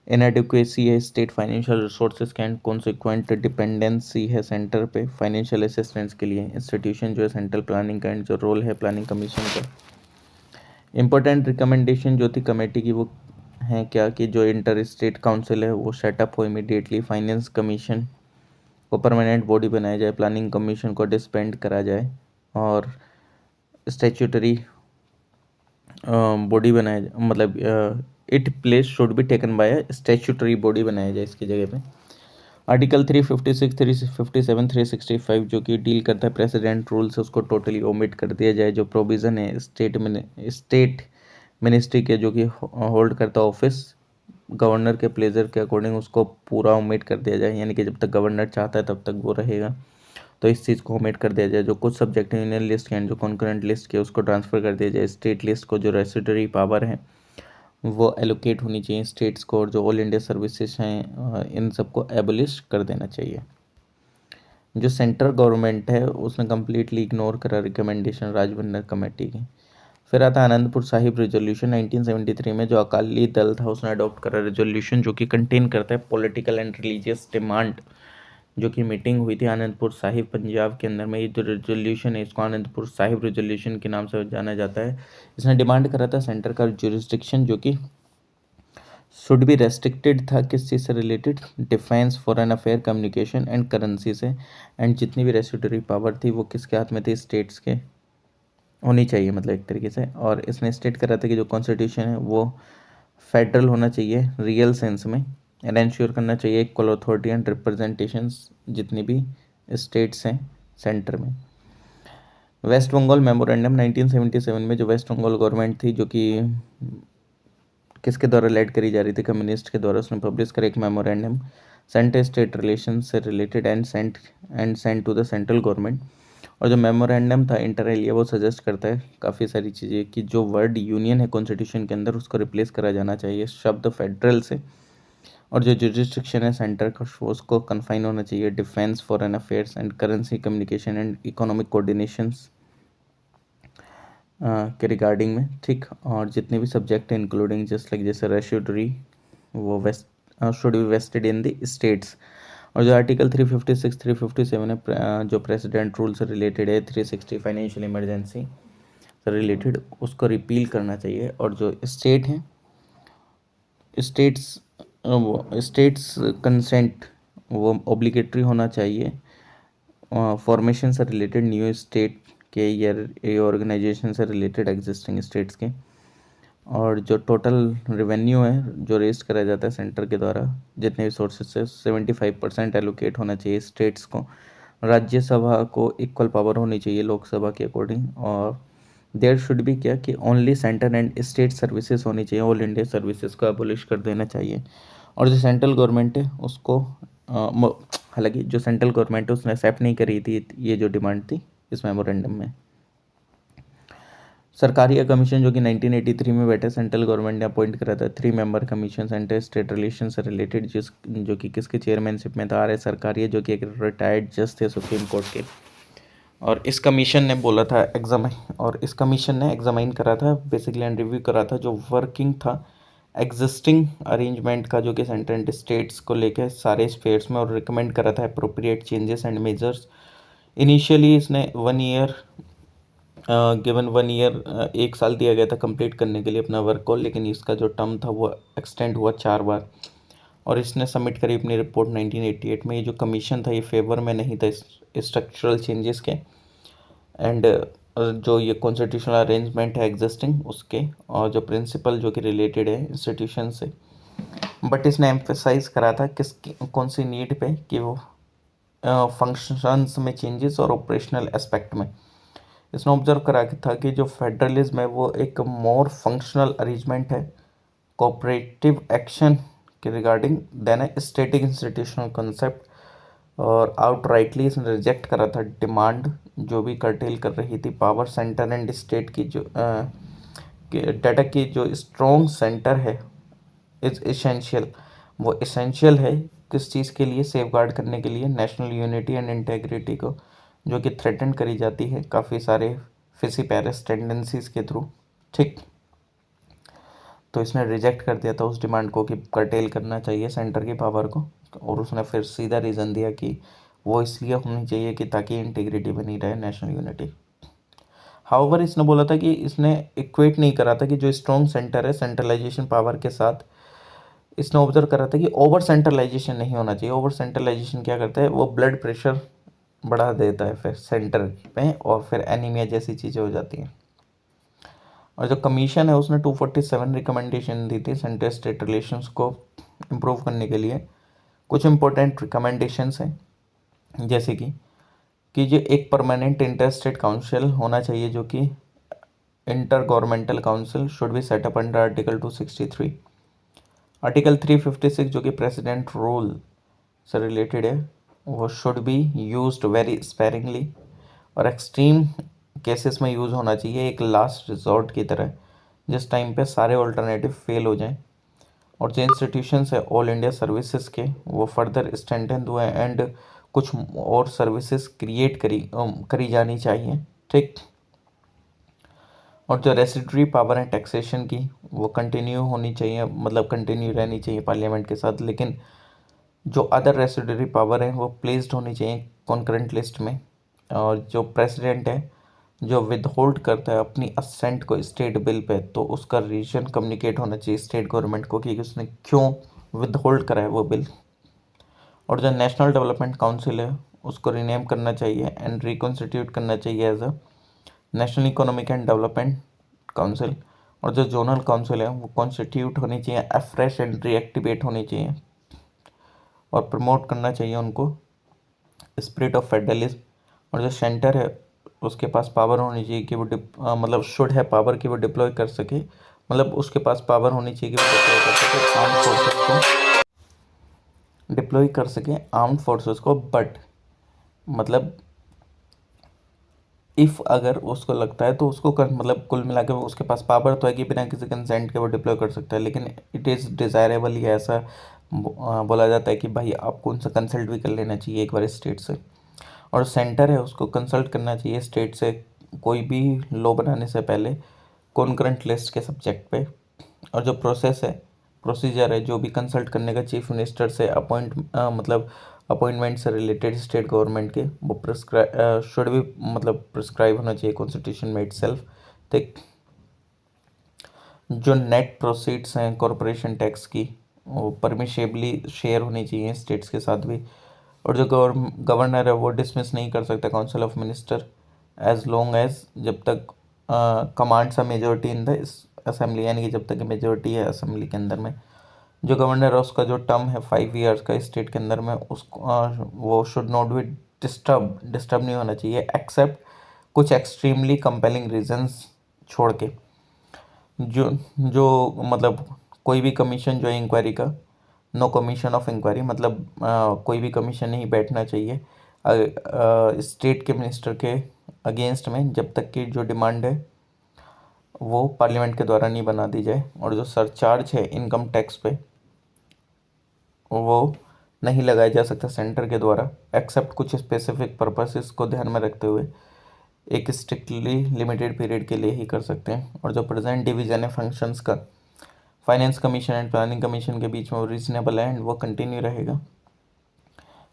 इनएडिक्वेसी है स्टेट फाइनेंशियल रिसोर्सेज का एंड कॉन्सिक्वेंट डिपेंडेंसी है सेंटर पे फाइनेंशियल असिस्टेंस के लिए। इंस्टीट्यूशन जो है सेंट्रल प्लानिंग का एंड जो रोल है प्लानिंग कमीशन का। इम्पोर्टेंट रिकमेंडेशन जो थी कमेटी की वो है क्या कि जो इंटर स्टेट काउंसिल है वो सेटअप हो इमीडिएटली, फाइनेंस कमीशन को परमानेंट बॉडी बनाया जाए, प्लानिंग कमीशन को डिस्बैंड करा जाए और स्टैट्यूटरी बॉडी बनाया जाए, मतलब it place should be taken by statutory body बनाया जाए इसकी जगह पे। आर्टिकल 356, 357, 365 जो कि डील करता है प्रेसिडेंट रूल से, उसको टोटली ओमिट कर दिया जाए। जो प्रोविज़न है स्टेट मिनिस्ट्री के जो कि होल्ड करता ऑफिस गवर्नर के प्लेजर के अकॉर्डिंग, उसको पूरा ओमिट कर दिया जाए, यानी कि जब तक गवर्नर चाहता है तब तक वो रहेगा, तो इस चीज़ को ओमिट कर दिया जाए। जो कुछ सब्जेक्ट यूनियन लिस्ट के एंड जो कॉन्करेंट लिस्ट के उसको ट्रांसफ़र कर दिया जाए। स्टेट लिस्ट को जो रेसिडरी पावर है वो एलोकेट होनी चाहिए स्टेट्स को, और जो ऑल इंडिया सर्विसेज हैं इन सबको एबोलिश कर देना चाहिए। जो सेंट्रल गवर्नमेंट है उसने कम्प्लीटली इग्नोर करा रिकमेंडेशन राजभंडार कमेटी की। फिर आता है आनंदपुर साहिब रेजोल्यूशन 1973 में, जो अकाली दल था उसने अडॉप्ट करा रेजोल्यूशन जो कि कंटेन करता है पॉलिटिकल एंड रिलीजियस डिमांड, जो कि मीटिंग हुई थी आनंदपुर साहिब पंजाब के अंदर में। ये जो रेजोल्यूशन है इसको आनंदपुर साहिब रेजोल्यूशन के नाम से जाना जाता है। इसने डिमांड करा था सेंटर का जुरिस्डिक्शन जो कि शुड बी रेस्ट्रिक्टेड था किस चीज़ से related, defence, foreign affair, communication and currency से, एंड जितनी भी रेस्टिट्यूटरी पावर थी वो किसके हाथ में थी, स्टेट्स के होनी चाहिए, मतलब एक तरीके से। और इसने स्टेट करा था कि जो कॉन्स्टिट्यूशन है वो फेडरल होना चाहिए रियल सेंस में, एंड इंश्योर करना चाहिए इक्वल अथॉरिटी एंड रिप्रेजेंटेशंस जितनी भी स्टेट्स हैं सेंटर में। वेस्ट बंगाल मेमोरेंडम 1977 में, जो वेस्ट बंगाल गवर्नमेंट थी जो कि किसके द्वारा लेड करी जा रही थी, कम्युनिस्ट के द्वारा, उसने पब्लिश कर एक मेमोरेंडम सेंटर स्टेट रिलेशन से related and sent to the central government. और जो मेमोरेंडम था इंटर एलिया वो सजेस्ट करता है काफ़ी सारी चीज़ें कि जो वर्ड यूनियन है कॉन्स्टिट्यूशन के अंदर उसको रिप्लेस करा जाना चाहिए शब्द फेडरल से, और जो जुरिस्डिक्शन है सेंटर का उसको कन्फाइन होना चाहिए defence, foreign affairs and currency, communication and economic coordinations के रिगार्डिंग में, ठीक। और जितने भी सब्जेक्ट हैं इंक्लूडिंग जस्ट लाइक जैसे रेस्टिट्यूटरी वो should be vested in the states. और जो आर्टिकल 356, 357 है जो प्रेसिडेंट रूल से रिलेटेड है, 360 फाइनेंशियल इमरजेंसी से रिलेटेड, उसको रिपील करना चाहिए। और जो स्टेट हैं स्टेट्स कंसेंट वो ऑब्लिगेटरी होना चाहिए फॉर्मेशन से रिलेटेड न्यू स्टेट के या ऑर्गेनाइजेशन से रिलेटेड एग्जिस्टिंग स्टेट्स के। और जो टोटल रेवेन्यू है जो रेस्ट करा जाता है सेंटर के द्वारा जितने भी सोर्सेज से 75% एलोकेट होना चाहिए स्टेट्स को। राज्यसभा को इक्वल पावर होनी चाहिए लोकसभा के अकॉर्डिंग। और देयर शुड बी क्या कि only centre and state services होनी चाहिए, ऑल इंडिया सर्विसेज को एबोलिश कर देना चाहिए। और जो सेंट्रल गवर्नमेंट है उसको हालांकि जो सेंट्रल गवर्नमेंट है उसने एक्सेप्ट नहीं करी थी ये जो डिमांड थी इस मेमोरेंडम में। सरकारिया कमीशन जो कि 1983 में बैठे सेंट्रल गवर्नमेंट ने अपॉइंट करा था 3 member commission centre state relation से रिलेटेड, जो कि किसके चेयरमैनशिप में था, आर एस सरकारिया जो कि एक रिटायर्ड जज थे सुप्रीम कोर्ट के। और इस कमीशन ने बोला था इस कमीशन ने एग्जामाइन करा था बेसिकली एंड रिव्यू करा था जो वर्किंग था एग्जिस्टिंग अरेंजमेंट का जो कि सेंटर एंड स्टेट्स को लेकर सारे स्फेयर्स में, और रिकमेंड करा था appropriate changes and measures. Initially इसने 1 ईयर गिवन 1 ईयर 1 साल दिया गया था कंप्लीट करने के लिए अपना वर्क को, लेकिन इसका जो टर्म था वो एक्सटेंड हुआ 4 बार। और इसने सबमिट करी अपनी रिपोर्ट 1988 में। ये जो कमीशन था ये फेवर में नहीं था स्ट्रक्चरल चेंजेस के एंड जो ये कॉन्स्टिट्यूशनल अरेंजमेंट है एग्जिस्टिंग उसके, और जो प्रिंसिपल जो कि रिलेटेड है इंस्टीट्यूशन से। बट इसने एम्फेसाइज करा था कौन सी नीड पे कि वो फंक्शंस में चेंजेस और ऑपरेशनल एस्पेक्ट में। इसने ऑब्जर्व करा कि था कि जो फेडरलिज्म है वो एक मोर फंक्शनल अरेंजमेंट है कोऑपरेटिव एक्शन के रिगार्डिंग देन ए स्टेटिक इंस्टीट्यूशनल कॉन्सेप्ट। और आउटराइटली इसने रिजेक्ट करा था डिमांड जो भी कर्टेल कर रही थी पावर सेंटर एंड स्टेट की जो डाटा की जो स्ट्रॉन्ग सेंटर है इज एसेंशियल। वो एसेंशियल है किस चीज़ के लिए, सेफ गार्ड करने के लिए नेशनल यूनिटी एंड इंटेग्रिटी को, जो कि थ्रेटन करी जाती है काफ़ी सारे फिसिपेरस टेंडेंसीज के थ्रू। ठीक, तो इसने रिजेक्ट कर दिया था उस डिमांड को कि कर्टेल करना चाहिए सेंटर की पावर को। और उसने फिर सीधा रीज़न दिया कि वो इसलिए होनी चाहिए कि ताकि इंटीग्रिटी बनी रहे, नेशनल यूनिटी। हाउवर इसने बोला था कि इसने इक्वेट नहीं करा था कि जो स्ट्रॉन्ग सेंटर है सेंट्रलाइजेशन पावर के साथ, इसने ऑब्जर्व करा था कि ओवर सेंट्रलाइजेशन नहीं होना चाहिए। ओवर सेंट्रलाइजेशन क्या करता है, वो ब्लड प्रेशर बढ़ा देता है फिर सेंटर में, और फिर एनीमिया जैसी चीज़ें हो जाती हैं। और जो कमीशन है उसने 247 रिकमेंडेशन दी थी सेंटर स्टेट रिलेशंस को इम्प्रूव करने के लिए। कुछ इंपॉर्टेंट रिकमेंडेशंस हैं जैसे कि जो एक परमानेंट इंटर स्टेट काउंसिल होना चाहिए, जो कि inter governmental council should be set up under article 263। Article 356 जो कि प्रेसिडेंट रूल से रिलेटेड है, वो should be used very sparingly और एक्सट्रीम केसेस में यूज़ होना चाहिए, एक लास्ट रिजॉर्ट की तरह, जिस टाइम पे सारे ऑल्टरनेटिव फेल हो जाएं। और जो इंस्टीट्यूशंस है ऑल इंडिया सर्विसेज के, वो फर्दर स्ट्रेंथन हुए एंड कुछ और सर्विसेज क्रिएट करी जानी चाहिए। ठीक, और जो रेसिडरी पावर है टैक्सेशन की, वो कंटिन्यू होनी चाहिए, मतलब कंटिन्यू रहनी चाहिए पार्लियामेंट के साथ, लेकिन जो अदर रेसिडरी पावर है वो प्लेस्ड होनी चाहिए कॉन्करेंट लिस्ट में। और जो प्रेसिडेंट है जो विद होल्ड करता है अपनी असेंट को स्टेट बिल पे, तो उसका रीजन कम्युनिकेट होना चाहिए स्टेट गवर्नमेंट को कि उसने क्यों विद होल्ड करा है वो बिल। और जो नेशनल डेवलपमेंट काउंसिल है उसको रीनेम करना चाहिए एंड रिकॉन्स्टिट्यूट करना चाहिए as a national economic and development council. और जो जोनल काउंसिल है वो कॉन्स्टिट्यूट होनी चाहिए, अफ्रेश एंड रीएक्टिवेट होनी चाहिए, और प्रमोट करना चाहिए उनको स्पिरिट ऑफ फेडरलिज्म। और जो सेंटर है उसके पास पावर होनी चाहिए कि वो मतलब शुड है पावर कि वो डिप्लॉय कर सके, मतलब उसके पास पावर होनी चाहिए कि वो डिप्लॉय कर सके आर्म फोर्सेस को, डिप्लॉय कर सके आर्म्ड फोर्सेस को। बट मतलब इफ़ अगर उसको लगता है तो उसको कर, मतलब कुल मिला के उसके पास पावर तो है कि बिना किसी कंसेंट के वो डिप्लॉय कर सकता है, लेकिन इट इज़ डिज़ायरेबल, या ऐसा बोला जाता है कि भाई आपको उनसे कंसल्ट भी कर लेना चाहिए एक बार स्टेट से। और सेंटर है उसको कंसल्ट करना चाहिए स्टेट से कोई भी लॉ बनाने से पहले कॉन्करेंट लिस्ट के सब्जेक्ट पे। और जो प्रोसेस है, प्रोसीजर है जो भी कंसल्ट करने का चीफ मिनिस्टर से मतलब अपॉइंटमेंट से रिलेटेड स्टेट गवर्नमेंट के, वो प्रिस्क्राइब शुड भी मतलब प्रिस्क्राइब होना चाहिए कॉन्स्टिट्यूशन में इटसेल्फ। ठीक, जो नेट प्रोसीड्स हैं कॉरपोरेशन टैक्स की, वो परमिशेबली शेयर होनी चाहिए स्टेट्स के साथ भी। और जो गवर्नर है वो डिसमिस नहीं कर सकता council of minister as long as, जब तक commands a majority in the assembly, यानी कि जब तक मेजोरिटी है असेंबली के अंदर में। जो गवर्नर है उसका जो टर्म है 5 ईयर्स का स्टेट के अंदर में, उसको वो शुड नॉट बी डिस्टर्ब नहीं होना चाहिए एक्सेप्ट कुछ एक्सट्रीमली कंपेलिंग रीजंस छोड़ के। जो जो मतलब कोई भी कमीशन जो है इंक्वायरी का, नो कमीशन ऑफ इंक्वायरी, मतलब कोई भी कमीशन नहीं बैठना चाहिए स्टेट के मिनिस्टर के अगेंस्ट में, जब तक कि जो डिमांड है वो पार्लियामेंट के द्वारा नहीं बना दी जाए। और जो सरचार्ज है इनकम टैक्स पे, वो नहीं लगाया जा सकता सेंटर के द्वारा एक्सेप्ट कुछ स्पेसिफिक पर्पसेस को ध्यान में रखते हुए, एक स्ट्रिक्टली लिमिटेड पीरियड के लिए ही कर सकते हैं। और जो प्रेजेंट डिवीजन है फंक्शंस का finance commission and planning commission के बीच में, वो रीजनेबल है एंड वो कंटिन्यू रहेगा।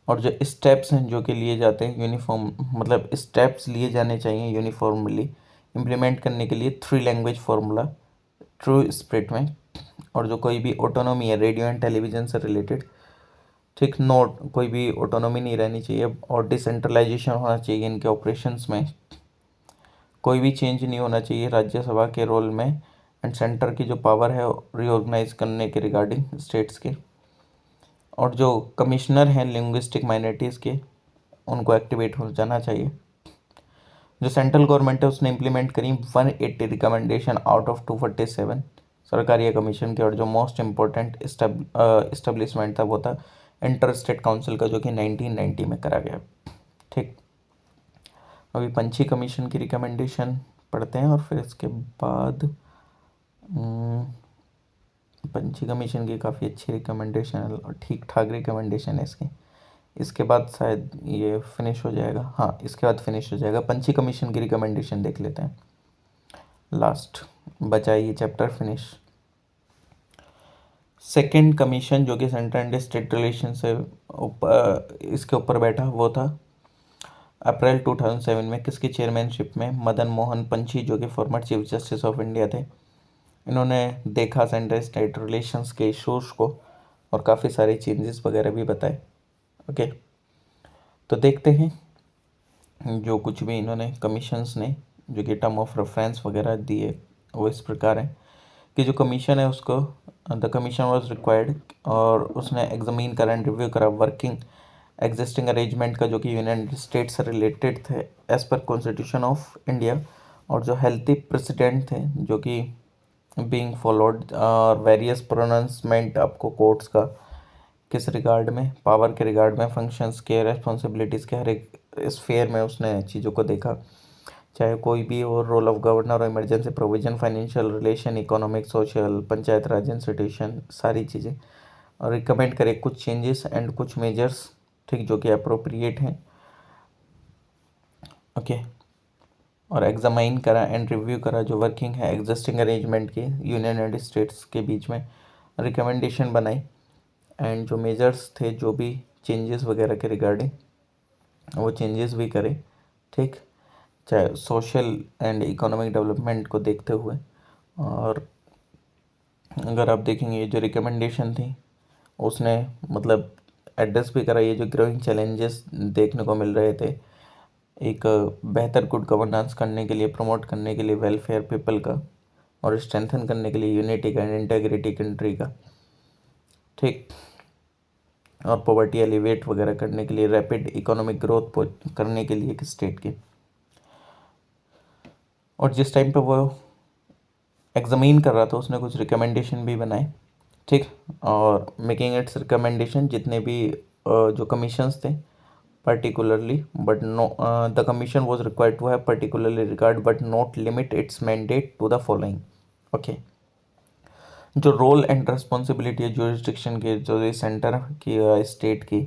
और जो स्टेप्स हैं जो कि लिए जाते हैं यूनिफॉर्म, मतलब स्टेप्स लिए जाने चाहिए यूनिफॉर्मली इम्प्लीमेंट करने के लिए 3 लैंग्वेज फार्मूला ट्रू स्प्रिट में। और जो कोई भी ऑटोनॉमी है रेडियो एंड टेलीविज़न से रिलेटेड, ठीक, नोट कोई भी ऑटोनॉमी नहीं रहनी चाहिए, और डिसेंट्रलाइजेशन होना चाहिए इनके ऑपरेशंस में, कोई भी चेंज नहीं होना चाहिए राज्यसभा के रोल में, एंड सेंटर की जो पावर है रीऑर्गेनाइज करने के रिगार्डिंग स्टेट्स के। और जो कमिश्नर हैं लिंग्विस्टिक माइनॉरिटीज़ के, उनको एक्टिवेट हो जाना चाहिए। जो सेंट्रल गवर्नमेंट है उसने इम्प्लीमेंट करी 180 रिकमेंडेशन आउट ऑफ 247 सरकारी या कमीशन के, और जो मोस्ट इम्पोर्टेंट इस्टेब्लिशमेंट था वो था इंटर स्टेट काउंसिल का, जो कि 1990 में करा गया। ठीक, अभी पंछी कमीशन की रिकमेंडेशन पढ़ते हैं और फिर इसके बाद पंछी कमीशन की काफ़ी अच्छी रिकमेंडेशन है और ठीक ठाक रिकमेंडेशन है इसकी। इसके बाद शायद ये फिनिश हो जाएगा, हाँ इसके बाद फिनिश हो जाएगा। पंछी कमीशन की रिकमेंडेशन देख लेते हैं, लास्ट बचा ये चैप्टर फिनिश। सेकंड कमीशन जो कि सेंट्रल एंड स्टेट रिलेशन से इसके ऊपर बैठा, वो था अप्रैल 2007 में किसकी चेयरमैनशिप में, मदन मोहन पंछी जो कि former chief justice of India थे। इन्होंने देखा सेंट्रल स्टेट रिलेशंस के इशूज़ को और काफ़ी सारे चेंजेस वगैरह भी बताए। ओके, तो देखते हैं जो कुछ भी इन्होंने कमीशंस ने जो कि टर्म ऑफ रेफरेंस वगैरह दिए वो इस प्रकार है कि जो कमीशन है उसको द कमीशन वाज रिक्वायर्ड, और उसने एग्जामिन करा एंड रिव्यू करा वर्किंग एग्जिस्टिंग अरेंजमेंट का जो कि यूनाइटेड स्टेट्स से रिलेटेड थे as per constitution of India, और जो हेल्थी प्रेसिडेंट थे जो कि बीइंग फॉलोड, और वेरियस प्रोनाउंसमेंट आपको कोर्ट्स का किस रिगार्ड में, पावर के रिगार्ड में, फंक्शंस के, रेस्पॉन्सिबिलिटीज़ के हर एक स्फेयर में उसने चीज़ों को देखा, चाहे कोई भी हो, रोल ऑफ गवर्नर और emergency provision, financial relation, economic, social, panchayat raj institution, सारी चीज़ें, और रिकमेंड करे कुछ चेंजेस एंड कुछ मेजर्स, ठीक, जो कि अप्रोप्रिएट हैं। ओके, और एग्जामाइन करा एंड रिव्यू करा जो वर्किंग है एग्जिस्टिंग अरेंजमेंट की यूनाइटेड स्टेट्स के बीच में, रिकमेंडेशन बनाई एंड जो मेजर्स थे जो भी चेंजेस वगैरह के रिगार्डिंग वो चेंजेस भी करे, ठीक, चाहे सोशल एंड इकोनॉमिक डेवलपमेंट को देखते हुए। और अगर आप देखेंगे जो रिकमेंडेशन थी उसने मतलब एड्रेस भी करा ये जो ग्रोइंग चैलेंजेस देखने को मिल रहे थे, एक बेहतर गुड गवर्नेंस करने के लिए, प्रमोट करने के लिए वेलफेयर पीपल का, और स्ट्रेंथन करने के लिए यूनिटी का एंड इंटेग्रिटी कंट्री का, ठीक, और पॉवर्टी एलिवेट वगैरह करने के लिए, रैपिड इकोनॉमिक ग्रोथ करने के लिए एक स्टेट की। और जिस टाइम पे वो एग्जामिन कर रहा था उसने कुछ रिकमेंडेशन भी बनाए, ठीक, और मेकिंग इट्स रिकमेंडेशन जितने भी जो कमीशंस थे particularly but no the commission was required to have particularly regard but not limit its mandate to the following। okay, जो रोल एंड रिस्पॉन्सिबिलिटी है जुरिस्डिक्शन के, जो सेंटर की स्टेट की,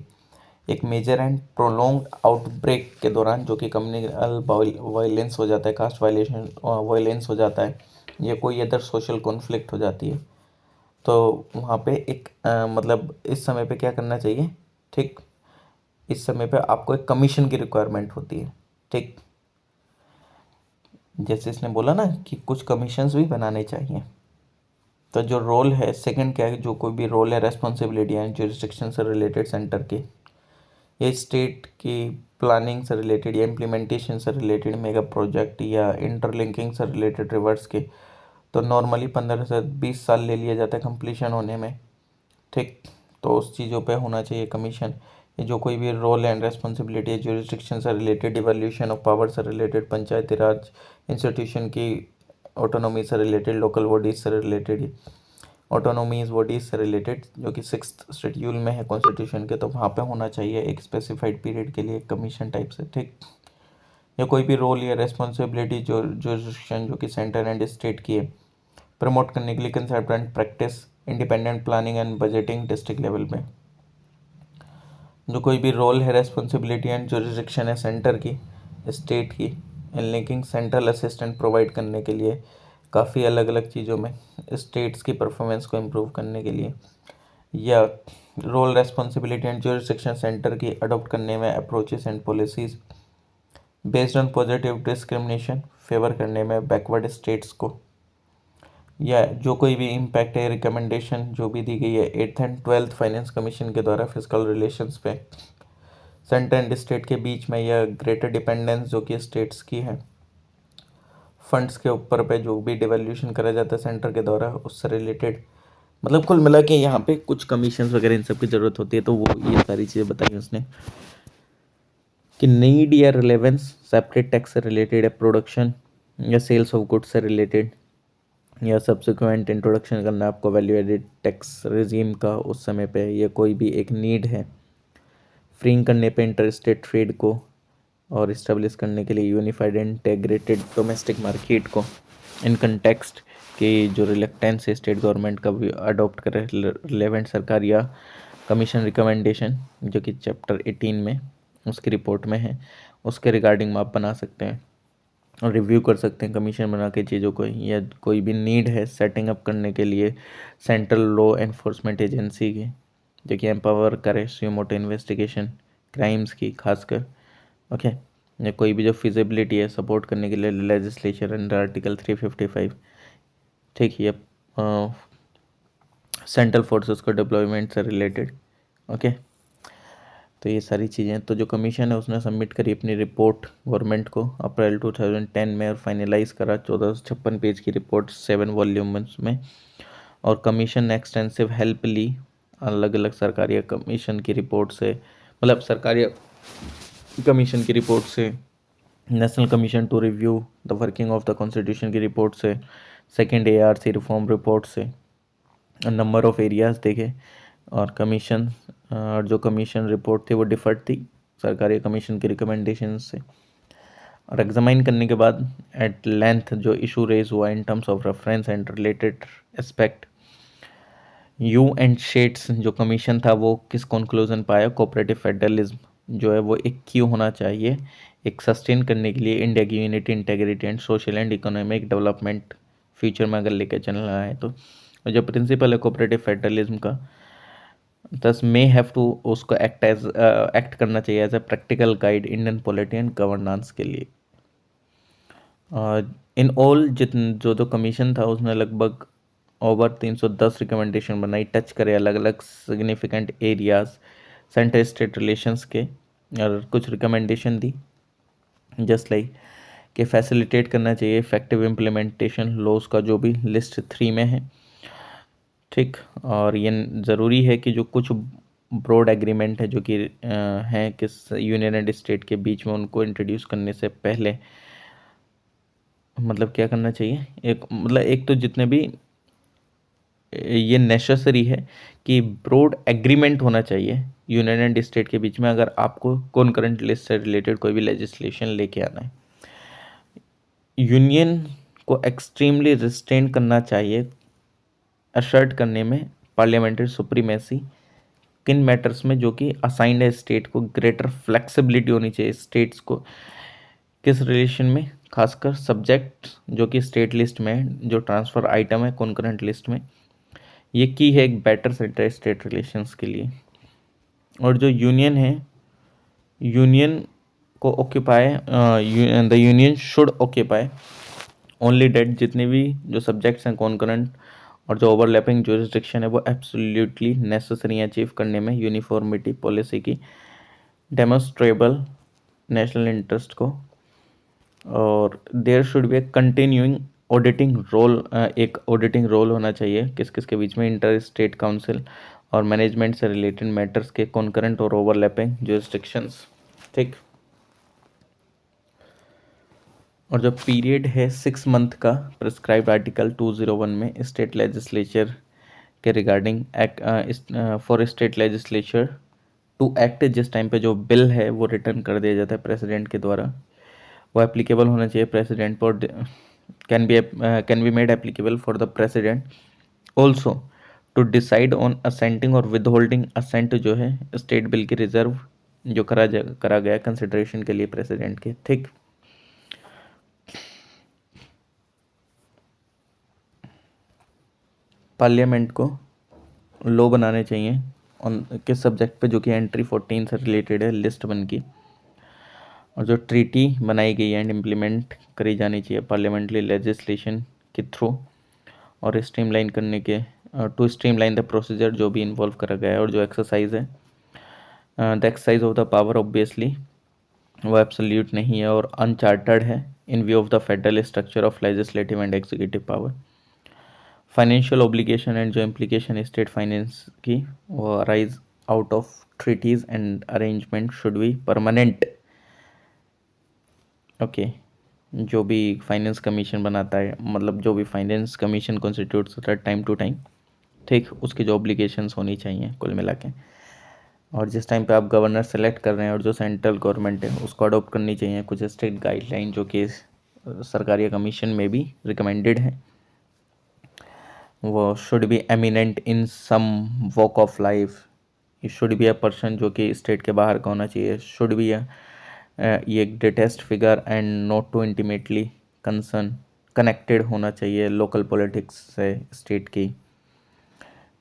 एक मेजर एंड प्रोलॉन्ग आउटब्रेक के दौरान जो कि कम्युनल वायलेंस हो जाता है, कास्ट वायलेशन वायलेंस हो जाता है, या कोई अदर सोशल कॉन्फ्लिक्ट हो जाती है, तो वहाँ पे एक मतलब इस समय पे क्या करना चाहिए, ठीक, इस समय पे आपको एक कमीशन की रिक्वायरमेंट होती है, ठीक, जैसे इसने बोला ना कि कुछ कमीशंस भी बनाने चाहिए। तो जो रोल है सेकंड क्या है, जो कोई भी रोल है रेस्पॉन्सिबिलिटी एंड जुरिस्डिक्शन से रिलेटेड सेंटर की, ये स्टेट की प्लानिंग से रिलेटेड या इम्प्लीमेंटेशन से रिलेटेड मेगा प्रोजेक्ट या इंटरलिंकिंग से रिलेटेड रिवर्स के, तो नॉर्मली 15 से 20 साल ले लिया जाता है कंप्लीशन होने में, ठीक, तो उस चीज़ों पे होना चाहिए कमीशन। ये जो कोई भी रोल एंड रेस्पॉन्सिबिलिटी है जुरिस्डिक्शन से रिलेटेड, इवोल्यूशन ऑफ पावर से रिलेटेड, पंचायती राज इंस्टीट्यूशन की ऑटोनॉमी से रिलेटेड, लोकल बॉडीज से रिलेटेड, ऑटोनॉमीज बॉडीज से रिलेटेड जो कि 6th शेड्यूल में है कॉन्स्टिट्यूशन के, तो वहाँ पे होना चाहिए एक स्पेसिफाइड पीरियड के लिए कमीशन टाइप से, ठीक, या कोई भी रोल या रेस्पॉन्सिबिलिटी जो जुरिस्डिक्शन जो कि सेंटर एंड स्टेट की है, प्रमोट करने के लिए consultant practice, independent planning and budgeting district level पे। जो कोई भी रोल है रेस्पॉन्सिबिलिटी एंड जुरिस्डिक्शन है सेंटर की, स्टेट की, and linking central assistant provide करने के लिए काफ़ी अलग अलग चीज़ों में, स्टेट्स की परफॉर्मेंस को इम्प्रूव करने के लिए, या role responsibility and jurisdiction centre की अडॉप्ट करने में approaches and policies based on positive discrimination, favour करने में बैकवर्ड स्टेट्स को, या जो कोई भी इम्पैक्ट है रिकमेंडेशन जो भी दी गई है 8th and 12th finance commission के द्वारा फिजिकल रिलेशंस पे सेंटर एंड स्टेट के बीच में, या ग्रेटर डिपेंडेंस जो कि स्टेट्स की है फंड्स के ऊपर पे जो भी डिवैल्यूशन करा जाता है सेंटर के द्वारा उससे रिलेटेड, मतलब कुल मिला के यहाँ पे कुछ कमीशंस वगैरह इन सब की ज़रूरत होती है, तो वो ये सारी चीज़ें बताई उसने। कि नीड या रिलेवेंस सेपरेट टैक्स से रिलेटेड है, प्रोडक्शन या सेल्स ऑफ गुड्स से रिलेटेड, या सब्सिक्वेंट इंट्रोडक्शन करना है आपको वैल्यू एडेड टैक्स रिजीम का उस समय पे, या कोई भी एक नीड है फ्रीइंग करने पे इंटरस्टेट ट्रेड को और इस्टेब्लिश करने के लिए यूनिफाइड इंटेग्रेटेड डोमेस्टिक मार्केट को, इन कंटेक्स्ट की जो रिलेक्टेंस है स्टेट गवर्नमेंट का भी अडॉप्ट करे रिलेवेंट सरकार, या कमीशन रिकमेंडेशन जो कि चैप्टर 18 में उसकी रिपोर्ट में है, उसके रिगार्डिंग आप बना सकते हैं और रिव्यू कर सकते हैं कमीशन बना के चीज़ों को, या कोई भी नीड है सेटिंग अप करने के लिए सेंट्रल लॉ एनफोर्समेंट एजेंसी की जो कि एम्पावर करे सुमोटो इन्वेस्टिगेशन क्राइम्स की खासकर, ओके, या कोई भी जो फिजिबिलिटी है सपोर्ट करने के लिए लेजिस्लेचर अंडर आर्टिकल 355, ठीक है, सेंट्रल फोर्सेस को डिप्लॉयमेंट से रिलेटेड, ओके। तो ये सारी चीज़ें, तो जो कमीशन है उसने सबमिट करी अपनी रिपोर्ट गवर्नमेंट को अप्रैल 2010 में और फाइनलाइज करा 1456 पेज की रिपोर्ट 7 वॉल्यूम्स में। और कमीशन ने एक्सटेंसिव हेल्प ली अलग अलग सरकारी कमीशन की रिपोर्ट से, मतलब सरकारी कमीशन की रिपोर्ट से, national commission to review the working of the constitution की रिपोर्ट से, सेकेंड ARC रिफॉर्म रिपोर्ट से, नंबर ऑफ एरियाज देखे। और कमीशन और जो कमीशन रिपोर्ट थी वो डिफर्ड थी सरकारी कमीशन की रिकमेंडेशन से। और एग्जामाइन करने के बाद एट लेंथ जो इशू रेज हुआ in terms of reference and related aspect, you and shades जो कमीशन था वो किस कंक्लूजन पाया, कोऑपरेटिव फेडरलिज्म जो है वो एक क्यों होना चाहिए एक सस्टेन करने के लिए इंडिया की unity integrity and social and economic development future में अगर लेकर चलना है तो। जो प्रिंसिपल है कोऑपरेटिव फेडरलिज्म का, दस मे हैव टू उसको एक्ट करना चाहिए as a practical guide Indian polity and governance के लिए। इन ऑल जो जो कमीशन था उसने लगभग ओवर 310 रिकमेंडेशन बनाई, टच करे अलग अलग significant areas centre state relations के, और कुछ रिकमेंडेशन दी जस्ट लाइक कि फैसिलिटेट करना चाहिए इफेक्टिव इम्प्लीमेंटेशन लॉज का जो भी लिस्ट 3 में है, ठीक। और ये ज़रूरी है कि जो कुछ ब्रॉड एग्रीमेंट है जो कि हैं किस यूनियन एंड स्टेट के बीच में, उनको इंट्रोड्यूस करने से पहले मतलब क्या करना चाहिए, एक तो जितने भी ये नेसेसरी है कि ब्रॉड एग्रीमेंट होना चाहिए यूनियन एंड स्टेट के बीच में अगर आपको कॉन्करेंट लिस्ट से रिलेटेड कोई भी लेजिस्लेशन लेके आना है। यूनियन को एक्सट्रीमली रिस्ट्रेन करना चाहिए असर्ट करने में पार्लियामेंट्री सुप्रीमेसी किन मैटर्स में जो कि असाइंड है स्टेट को, ग्रेटर फ्लेक्सिबिलिटी होनी चाहिए स्टेट्स को किस रिलेशन में, खासकर सब्जेक्ट जो कि स्टेट लिस्ट में है, जो ट्रांसफ़र आइटम है कॉन्करेंट लिस्ट में, ये की है एक बेटर सेंटर स्टेट रिलेशंस के लिए। और जो यूनियन है, यूनियन को occupy the union should occupy only that जितने भी जो सब्जेक्ट्स हैं कॉन्करेंट और जो ओवरलैपिंग जुरिस्डिक्शन है वो एब्सोल्युटली नेसेसरी अचीव करने में यूनिफॉर्मिटी पॉलिसी की डेमोस्ट्रेबल नेशनल इंटरेस्ट को। और there should be a continuing auditing role, एक ऑडिटिंग रोल होना चाहिए किस किस के बीच में, इंटर स्टेट काउंसिल और मैनेजमेंट से रिलेटेड मैटर्स के कॉन्करेंट और ओवरलैपिंग जुरिस्डिक्शंस, ठीक। और जो पीरियड है 6 मंथ का प्रिस्क्राइब्ड आर्टिकल 201 में स्टेट लेजिस्लेचर के regarding for state legislature to act, जिस टाइम पे जो बिल है वो रिटर्न कर दिया जाता है प्रेसिडेंट के द्वारा, वो एप्लीकेबल होना चाहिए प्रेसिडेंट पर, can be made applicable for the president also to decide on assenting और विद होल्डिंग असेंट जो है स्टेट बिल की रिजर्व जो करा गया कंसिडरेशन के लिए प्रेसिडेंट के, ठीक। पार्लियामेंट को लॉ बनाने चाहिए ऑन किस सब्जेक्ट पे, जो कि एंट्री 14 से रिलेटेड है लिस्ट 1 की। और जो ट्रीटी बनाई गई है एंड इम्प्लीमेंट करी जानी चाहिए पार्लियामेंट्री लेजिस्लेशन के थ्रू, और स्ट्रीमलाइन करने के टू स्ट्रीमलाइन द प्रोसीजर जो भी इन्वॉल्व करा गया है। और जो एक्सरसाइज है the exercise of the power obviously वो एब्सोल्यूट नहीं है और अनचार्टर्ड है in view of the federal structure of legislative and executive power. Financial obligation and जो इम्प्लीकेशन स्टेट फाइनेंस की वो arise out of treaties and arrangement should be permanent okay, जो भी फाइनेंस कमीशन बनाता है, मतलब जो भी फाइनेंस कमीशन कॉन्स्टिट्यूट्स होता है टाइम टू टाइम, ठीक, उसकी जो ऑब्लिगेशंस होनी चाहिए कुल मिला के। और जिस टाइम पे आप गवर्नर सेलेक्ट कर रहे हैं और जो सेंट्रल गवर्नमेंट है उसको अडोप्ट करनी चाहिए कुछ स्ट्रिक्ट गाइडलाइन, जो कि सरकारी कमीशन में भी रिकमेंडेड है। वो should be eminent in some walk of life, ये शुड बी अ पर्सन जो कि स्टेट के बाहर का होना चाहिए, शुड बी ये एक detached figure and not too intimately concern, connected होना चाहिए लोकल पॉलिटिक्स से स्टेट की।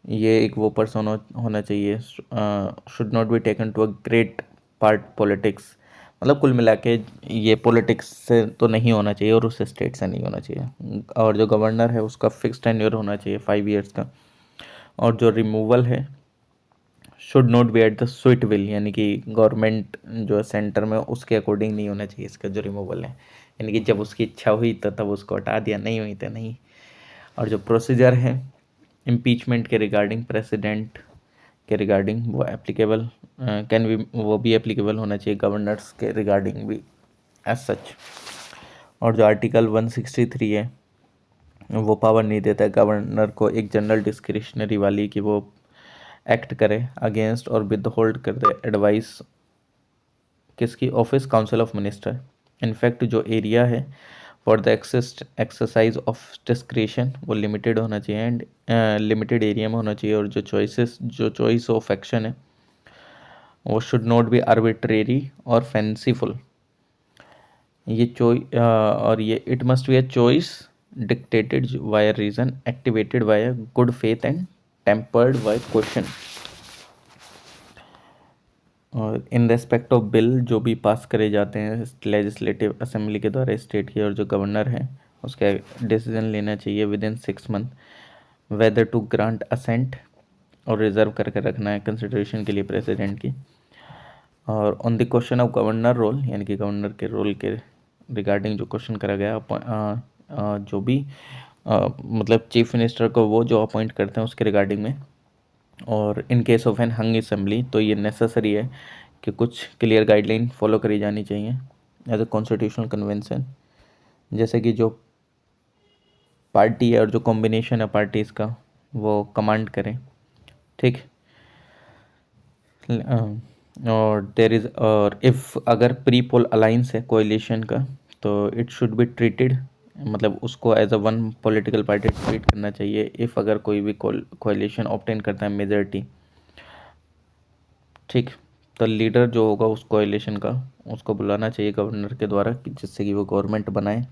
ये एक वो पर्सन होना चाहिए, should not be taken to a great part politics, मतलब कुल मिला के ये पॉलिटिक्स से तो नहीं होना चाहिए और उस स्टेट से नहीं होना चाहिए। और जो गवर्नर है उसका फिक्स टेन्योर होना चाहिए 5 ईयर्स का। और जो रिमूवल है should not B at the sweet will, यानी कि गवर्नमेंट जो है सेंटर में उसके अकॉर्डिंग नहीं होना चाहिए इसका जो रिमूवल है, यानी कि जब उसकी इच्छा हुई तो तब उसको हटा दिया, नहीं हुई तो नहीं। और जो प्रोसीजर है इम्पीचमेंट के रिगार्डिंग, प्रेसिडेंट के रिगार्डिंग वो एप्लीकेबल कैन भी, वो भी एप्लीकेबल होना चाहिए गवर्नर्स के रिगार्डिंग भी एज सच। और जो आर्टिकल 163 है वो पावर नहीं देता है गवर्नर को एक जनरल डिस्क्रिशनरी वाली कि वो एक्ट करे अगेंस्ट और विद होल्ड कर दे एडवाइस किसकी, office council of minister. In fact जो एरिया है for the exercise of discretion वो लिमिटेड होना चाहिए एंड लिमिटेड एरिया में होना चाहिए। और जो चॉइस ऑफ एक्शन है वो शुड नॉट बी आर्बिट्रेरी और फैंसीफुल, ये और ये it must be a choice dictated by reason activated by good faith and tempered by question. और इन रेस्पेक्ट ऑफ बिल जो भी पास करे जाते हैं लेजिस्लेटिव असेंबली के द्वारा स्टेट की, और जो गवर्नर है उसका डिसीजन लेना चाहिए within 6 month whether to grant assent, और रिजर्व करके रखना है कंसिडरेशन के लिए प्रेसिडेंट की। और on the question of governor role, यानी कि गवर्नर के रोल के रिगार्डिंग जो क्वेश्चन करा गया, जो भी मतलब चीफ मिनिस्टर को वो जो अपॉइंट करते हैं उसके रिगार्डिंग में। और in case of an hung assembly तो ये नेसेसरी है कि कुछ क्लियर गाइडलाइन फॉलो करी जानी चाहिए एज अ कॉन्स्टिट्यूशनल कन्वेंशन, जैसे कि जो पार्टी है और जो कॉम्बिनेशन है पार्टीज़ का वो कमांड करें, ठीक। और देर इज़, और इफ़ अगर प्री पोल अलाइंस है कोalition का तो इट शुड बी ट्रीटेड, मतलब उसको as a one political party treat करना चाहिए। इफ़ अगर कोई भी कोalition ऑब्टेन करता है मेजॉरिटी, ठीक, तो लीडर जो होगा उस कोalition का उसको बुलाना चाहिए गवर्नर के द्वारा कि जिससे कि वो गवर्नमेंट बनाए।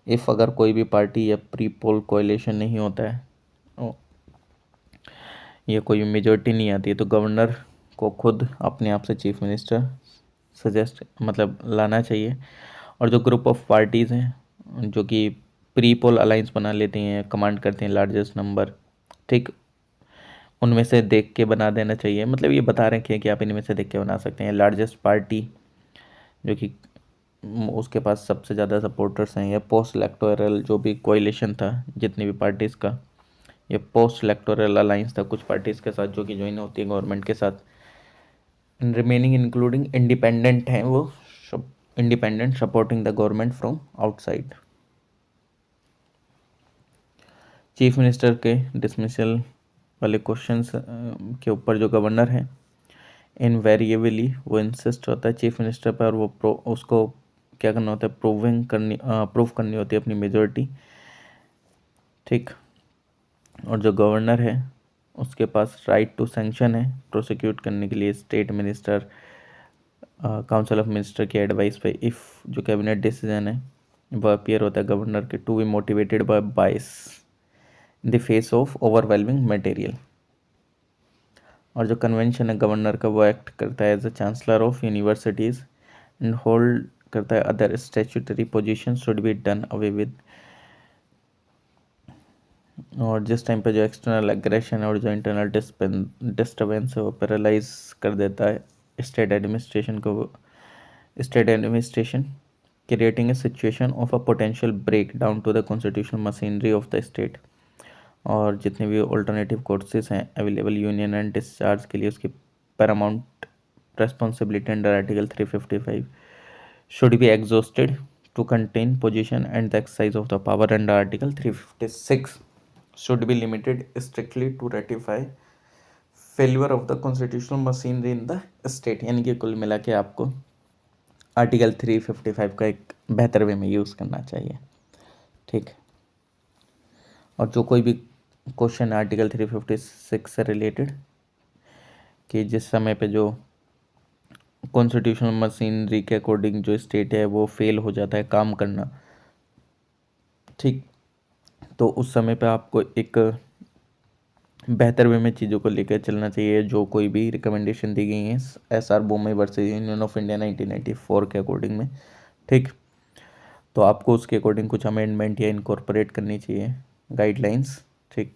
इफ़ अगर कोई भी पार्टी या प्री पोल कोalition नहीं होता है, ये कोई मेजॉरिटी नहीं आती है, तो गवर्नर को खुद अपने आप से चीफ मिनिस्टर सजेस्ट मतलब लाना चाहिए। और जो ग्रुप ऑफ पार्टीज़ हैं जो कि प्री पोल अलाइंस बना लेती हैं, कमांड करते हैं लार्जेस्ट नंबर, ठीक, उनमें से देख के बना देना चाहिए। मतलब ये बता रहे हैं कि आप इनमें से देख के बना सकते हैं। लार्जेस्ट पार्टी जो कि उसके पास सबसे ज़्यादा सपोर्टर्स हैं, या पोस्ट इलेक्टोरल जो भी कोalition था जितनी भी पार्टीज़ का, ये पोस्ट इलेक्टोरल अलाइंस था कुछ पार्टीज़ के साथ जो कि ज्वाइन होती है गवर्नमेंट के साथ। रिमेनिंग इंक्लूडिंग इंडिपेंडेंट हैं वो, independent supporting the government from outside. Chief minister के डिसमिसल वाले क्वेश्चंस के ऊपर जो गवर्नर है इनवेरिएबली वो इंसिस्ट होता है चीफ मिनिस्टर पर, वो उसको क्या करना होता है, प्रूव करनी होती है अपनी मेजोरिटी, ठीक। और जो गवर्नर है उसके पास राइट टू सैंक्शन है प्रोसिक्यूट करने के लिए state minister council of minister की एडवाइस पे, इफ़ जो कैबिनेट डिसीजन है वो अपीयर होता है गवर्नर के टू बी मोटिवेटेड बाय बाइस in the face of overwhelming material. और जो कन्वेंशन है गवर्नर का वो एक्ट करता है as a chancellor of universities and hold करता है other statutory position should be done away with. और जिस टाइम पे जो एक्सटर्नल एग्रेशन और जो इंटरनल डिस्टर्बेंस है वो पैरालाइज कर देता है स्टेट एडमिनिस्ट्रेशन को, state administration creating a situation of a potential break down to the constitutional machinery of the state. और जितने भी ऑल्टरनेटिव कोर्सेज हैं अवेलेबल यूनियन एंड डिस्चार्ज के लिए उसकी paramount responsibility under article 355 should be exhausted to contain position and the exercise of the power under Article 356 should be limited strictly to ratify failure of the constitutional machinery in the state। यानी कि कुल मिला के आपको article 355 का एक बेहतर वे में यूज़ करना चाहिए। ठीक, और जो कोई भी क्वेश्चन आर्टिकल 356 से रिलेटेड कि जिस समय पे जो कॉन्स्टिट्यूशनल मशीनरी के अकॉर्डिंग जो स्टेट है वो फेल हो जाता है काम करना, ठीक, तो उस समय पे आपको एक बेहतर वे में चीज़ों को लेकर चलना चाहिए। जो कोई भी रिकमेंडेशन दी गई है SR Bommai versus union of India 1994 के अकॉर्डिंग में, ठीक, तो आपको उसके अकॉर्डिंग कुछ अमेंडमेंट या इनकॉर्पोरेट करनी चाहिए गाइडलाइंस। ठीक,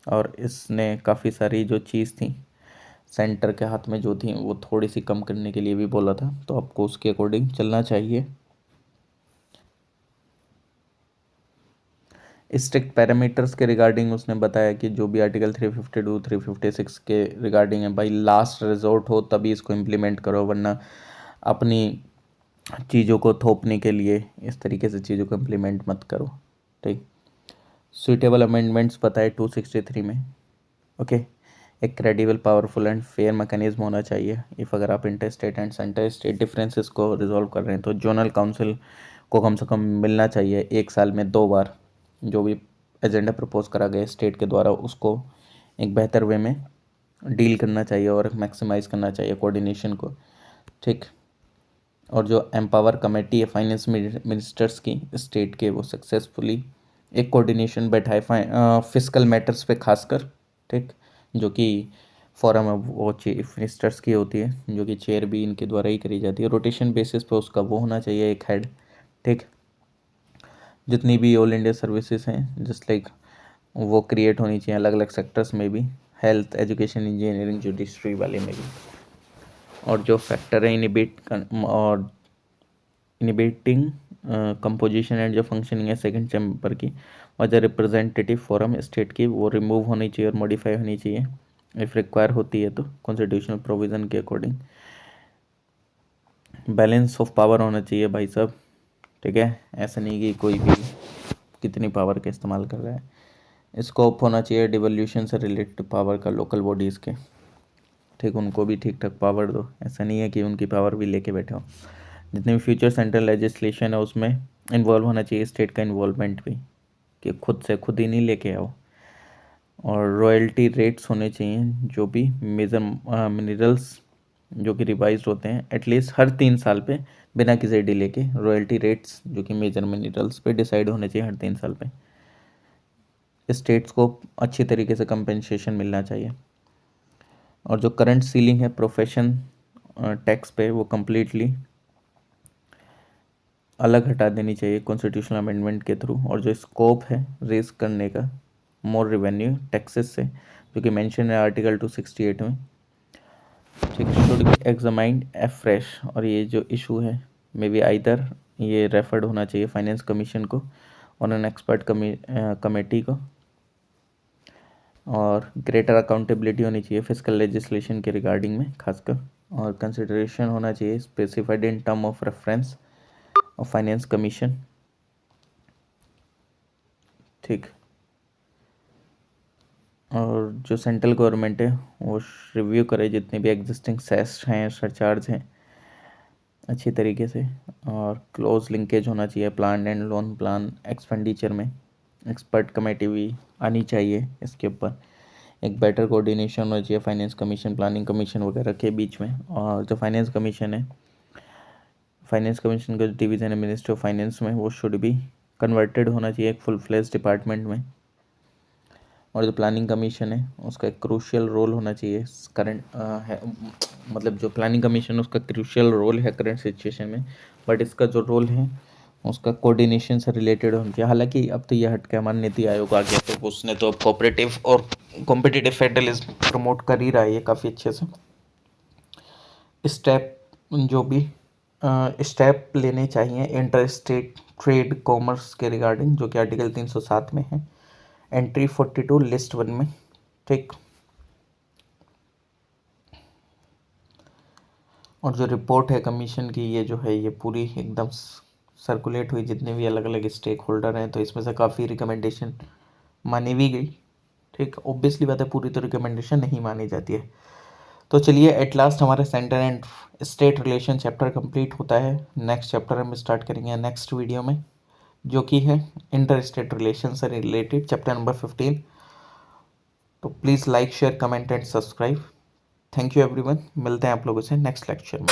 और इसने काफ़ी सारी जो चीज़ थी सेंटर के हाथ में जो थी वो थोड़ी सी कम करने के लिए भी बोला था, तो आपको उसके अकॉर्डिंग चलना चाहिए। स्ट्रिक्ट पैरामीटर्स के रिगार्डिंग उसने बताया कि जो भी आर्टिकल 352 356 के रिगार्डिंग है भाई लास्ट रिजॉर्ट हो तभी इसको इम्प्लीमेंट करो, वरना अपनी चीज़ों को थोपने के लिए इस तरीके से चीज़ों को इम्प्लीमेंट मत करो। ठीक, सुइटेबल अमेंडमेंट्स बताए 263 में। ओके, एक credible powerful and fair mechanism होना चाहिए इफ़ अगर आप inter state and centre state differences को रिजॉल्व कर रहे हैं तो जोनल काउंसिल को कम से कम मिलना चाहिए 1 साल में 2 बार। जो भी एजेंडा प्रपोज करा गया स्टेट के द्वारा उसको एक बेहतर वे में डील करना चाहिए और मैक्सिमाइज करना चाहिए कोऑर्डिनेशन को। ठीक, और जो एम्पावर कमेटी है फाइनेंस मिनिस्टर्स की स्टेट के वो सक्सेसफुली एक कोऑर्डिनेशन बैठाए फिस्कल मैटर्स पे खासकर। ठीक, जो कि फोरम है वो चीफ मिनिस्टर्स की होती है, जो कि चेयर भी इनके द्वारा ही करी जाती है। रोटेशन बेसिस पे उसका वो होना चाहिए एक हेड। ठीक, जितनी भी ऑल इंडिया सर्विसेज हैं जस्ट लाइक वो क्रिएट होनी चाहिए अलग अलग सेक्टर्स में भी, हेल्थ एजुकेशन इंजीनियरिंग जुडिशरी वाले में भी। और जो फैक्टर है इनिबेटिंग कंपोजिशन एंड जो फंक्शनिंग है सेकंड चैम्बर की और जो रिप्रेजेंटेटिव फोरम स्टेट की वो रिमूव होनी चाहिए और मॉडिफाई होनी चाहिए इफ़ रिक्वायर होती है तो कॉन्स्टिट्यूशनल प्रोविज़न के अकॉर्डिंग। बैलेंस ऑफ पावर होना चाहिए भाई साहब। ठीक है, ऐसा नहीं कि कोई भी कितनी पावर का इस्तेमाल कर रहा है। स्कोप होना चाहिए डिवोल्यूशन से रिलेटेड पावर का लोकल बॉडीज़ के। ठीक, उनको भी ठीक ठाक पावर दो, ऐसा नहीं है कि उनकी पावर भी लेके बैठे हो। जितने भी फ्यूचर सेंट्रल लेजिस्लेशन है उसमें इन्वॉल्व होना चाहिए स्टेट का इन्वॉल्वमेंट भी, कि खुद से खुद ही नहीं लेके आओ। और रॉयल्टी रेट्स होने चाहिए जो भी मेजर मिनरल्स जो कि रिवाइज होते हैं एटलीस्ट हर 3 साल पे बिना किसी डिले के। रॉयल्टी रेट्स जो कि मेजर मिनरल्स पे डिसाइड होने चाहिए हर 3 साल पे। स्टेट्स को अच्छी तरीके से कंपेंसेशन मिलना चाहिए। और जो करंट सीलिंग है प्रोफेशन टैक्स पे वो कम्प्लीटली अलग हटा देनी चाहिए कॉन्स्टिट्यूशनल अमेंडमेंट के थ्रू। और जो स्कोप है रेज करने का मोर रेवेन्यू टैक्सेस से जो कि मेंशन है आर्टिकल 268 में, ठीक, शुड बी एग्जामाइंड फ्रेश। और ये जो इशू है मे बी आइदर ये रेफर्ड होना चाहिए फाइनेंस कमीशन को और एन एक्सपर्ट कमेटी को। और ग्रेटर अकाउंटेबिलिटी होनी चाहिए फिजिकल लेजिस्लेशन के रिगार्डिंग में खासकर। और कंसिडरेशन होना चाहिए specified in term of reference और फाइनेंस कमीशन। ठीक, और जो सेंट्रल गवर्नमेंट है वो रिव्यू करे जितने भी एग्जिस्टिंग सेस हैं सरचार्ज हैं अच्छी तरीके से। और क्लोज लिंकेज होना चाहिए plan and loan plan expenditure में। एक्सपर्ट कमेटी भी आनी चाहिए इसके ऊपर। एक बेटर कोऑर्डिनेशन होना चाहिए फाइनेंस कमीशन प्लानिंग कमीशन वगैरह के बीच में। और जो फाइनेंस कमीशन है फाइनेंस कमीशन का डिवीज़न है मिनिस्ट्री ऑफ फाइनेंस में वो शुड भी कन्वर्टेड होना चाहिए एक फुल फ्लेज डिपार्टमेंट में। और जो प्लानिंग कमीशन है उसका एक क्रूशियल रोल होना चाहिए करंट है, मतलब जो प्लानिंग कमीशन है उसका क्रूशियल रोल है करंट सिचुएशन में, बट इसका जो रोल है उसका कोऑर्डिनेशन से रिलेटेड होना चाहिए। हालांकि अब तो ये हट के हमारा नीति आयोग आ गया तो उसने तो अब कोऑपरेटिव और कॉम्पिटिटिव फेडरलिज्म प्रमोट कर ही रहा है ये काफ़ी अच्छे से। स्टेप जो भी स्टेप लेने चाहिए इंटर स्टेट ट्रेड कॉमर्स के रिगार्डिंग जो कि आर्टिकल 307 में है एंट्री 42 लिस्ट 1 में। ठीक, और जो रिपोर्ट है कमीशन की, ये जो है ये पूरी एकदम सर्कुलेट हुई जितने भी अलग अलग स्टेक होल्डर हैं, तो इसमें से काफ़ी रिकमेंडेशन मानी भी गई। ठीक, ऑब्वियसली बात है, पूरी तो रिकमेंडेशन नहीं मानी जाती है। तो चलिए एट लास्ट हमारा centre and state relation chapter complete होता है। नेक्स्ट चैप्टर हम स्टार्ट करेंगे नेक्स्ट वीडियो में, जो कि है इंटर स्टेट रिलेशन से रिलेटेड चैप्टर नंबर 15। तो please like share comment and subscribe. Thank you everyone, मिलते हैं आप लोगों से नेक्स्ट लेक्चर में।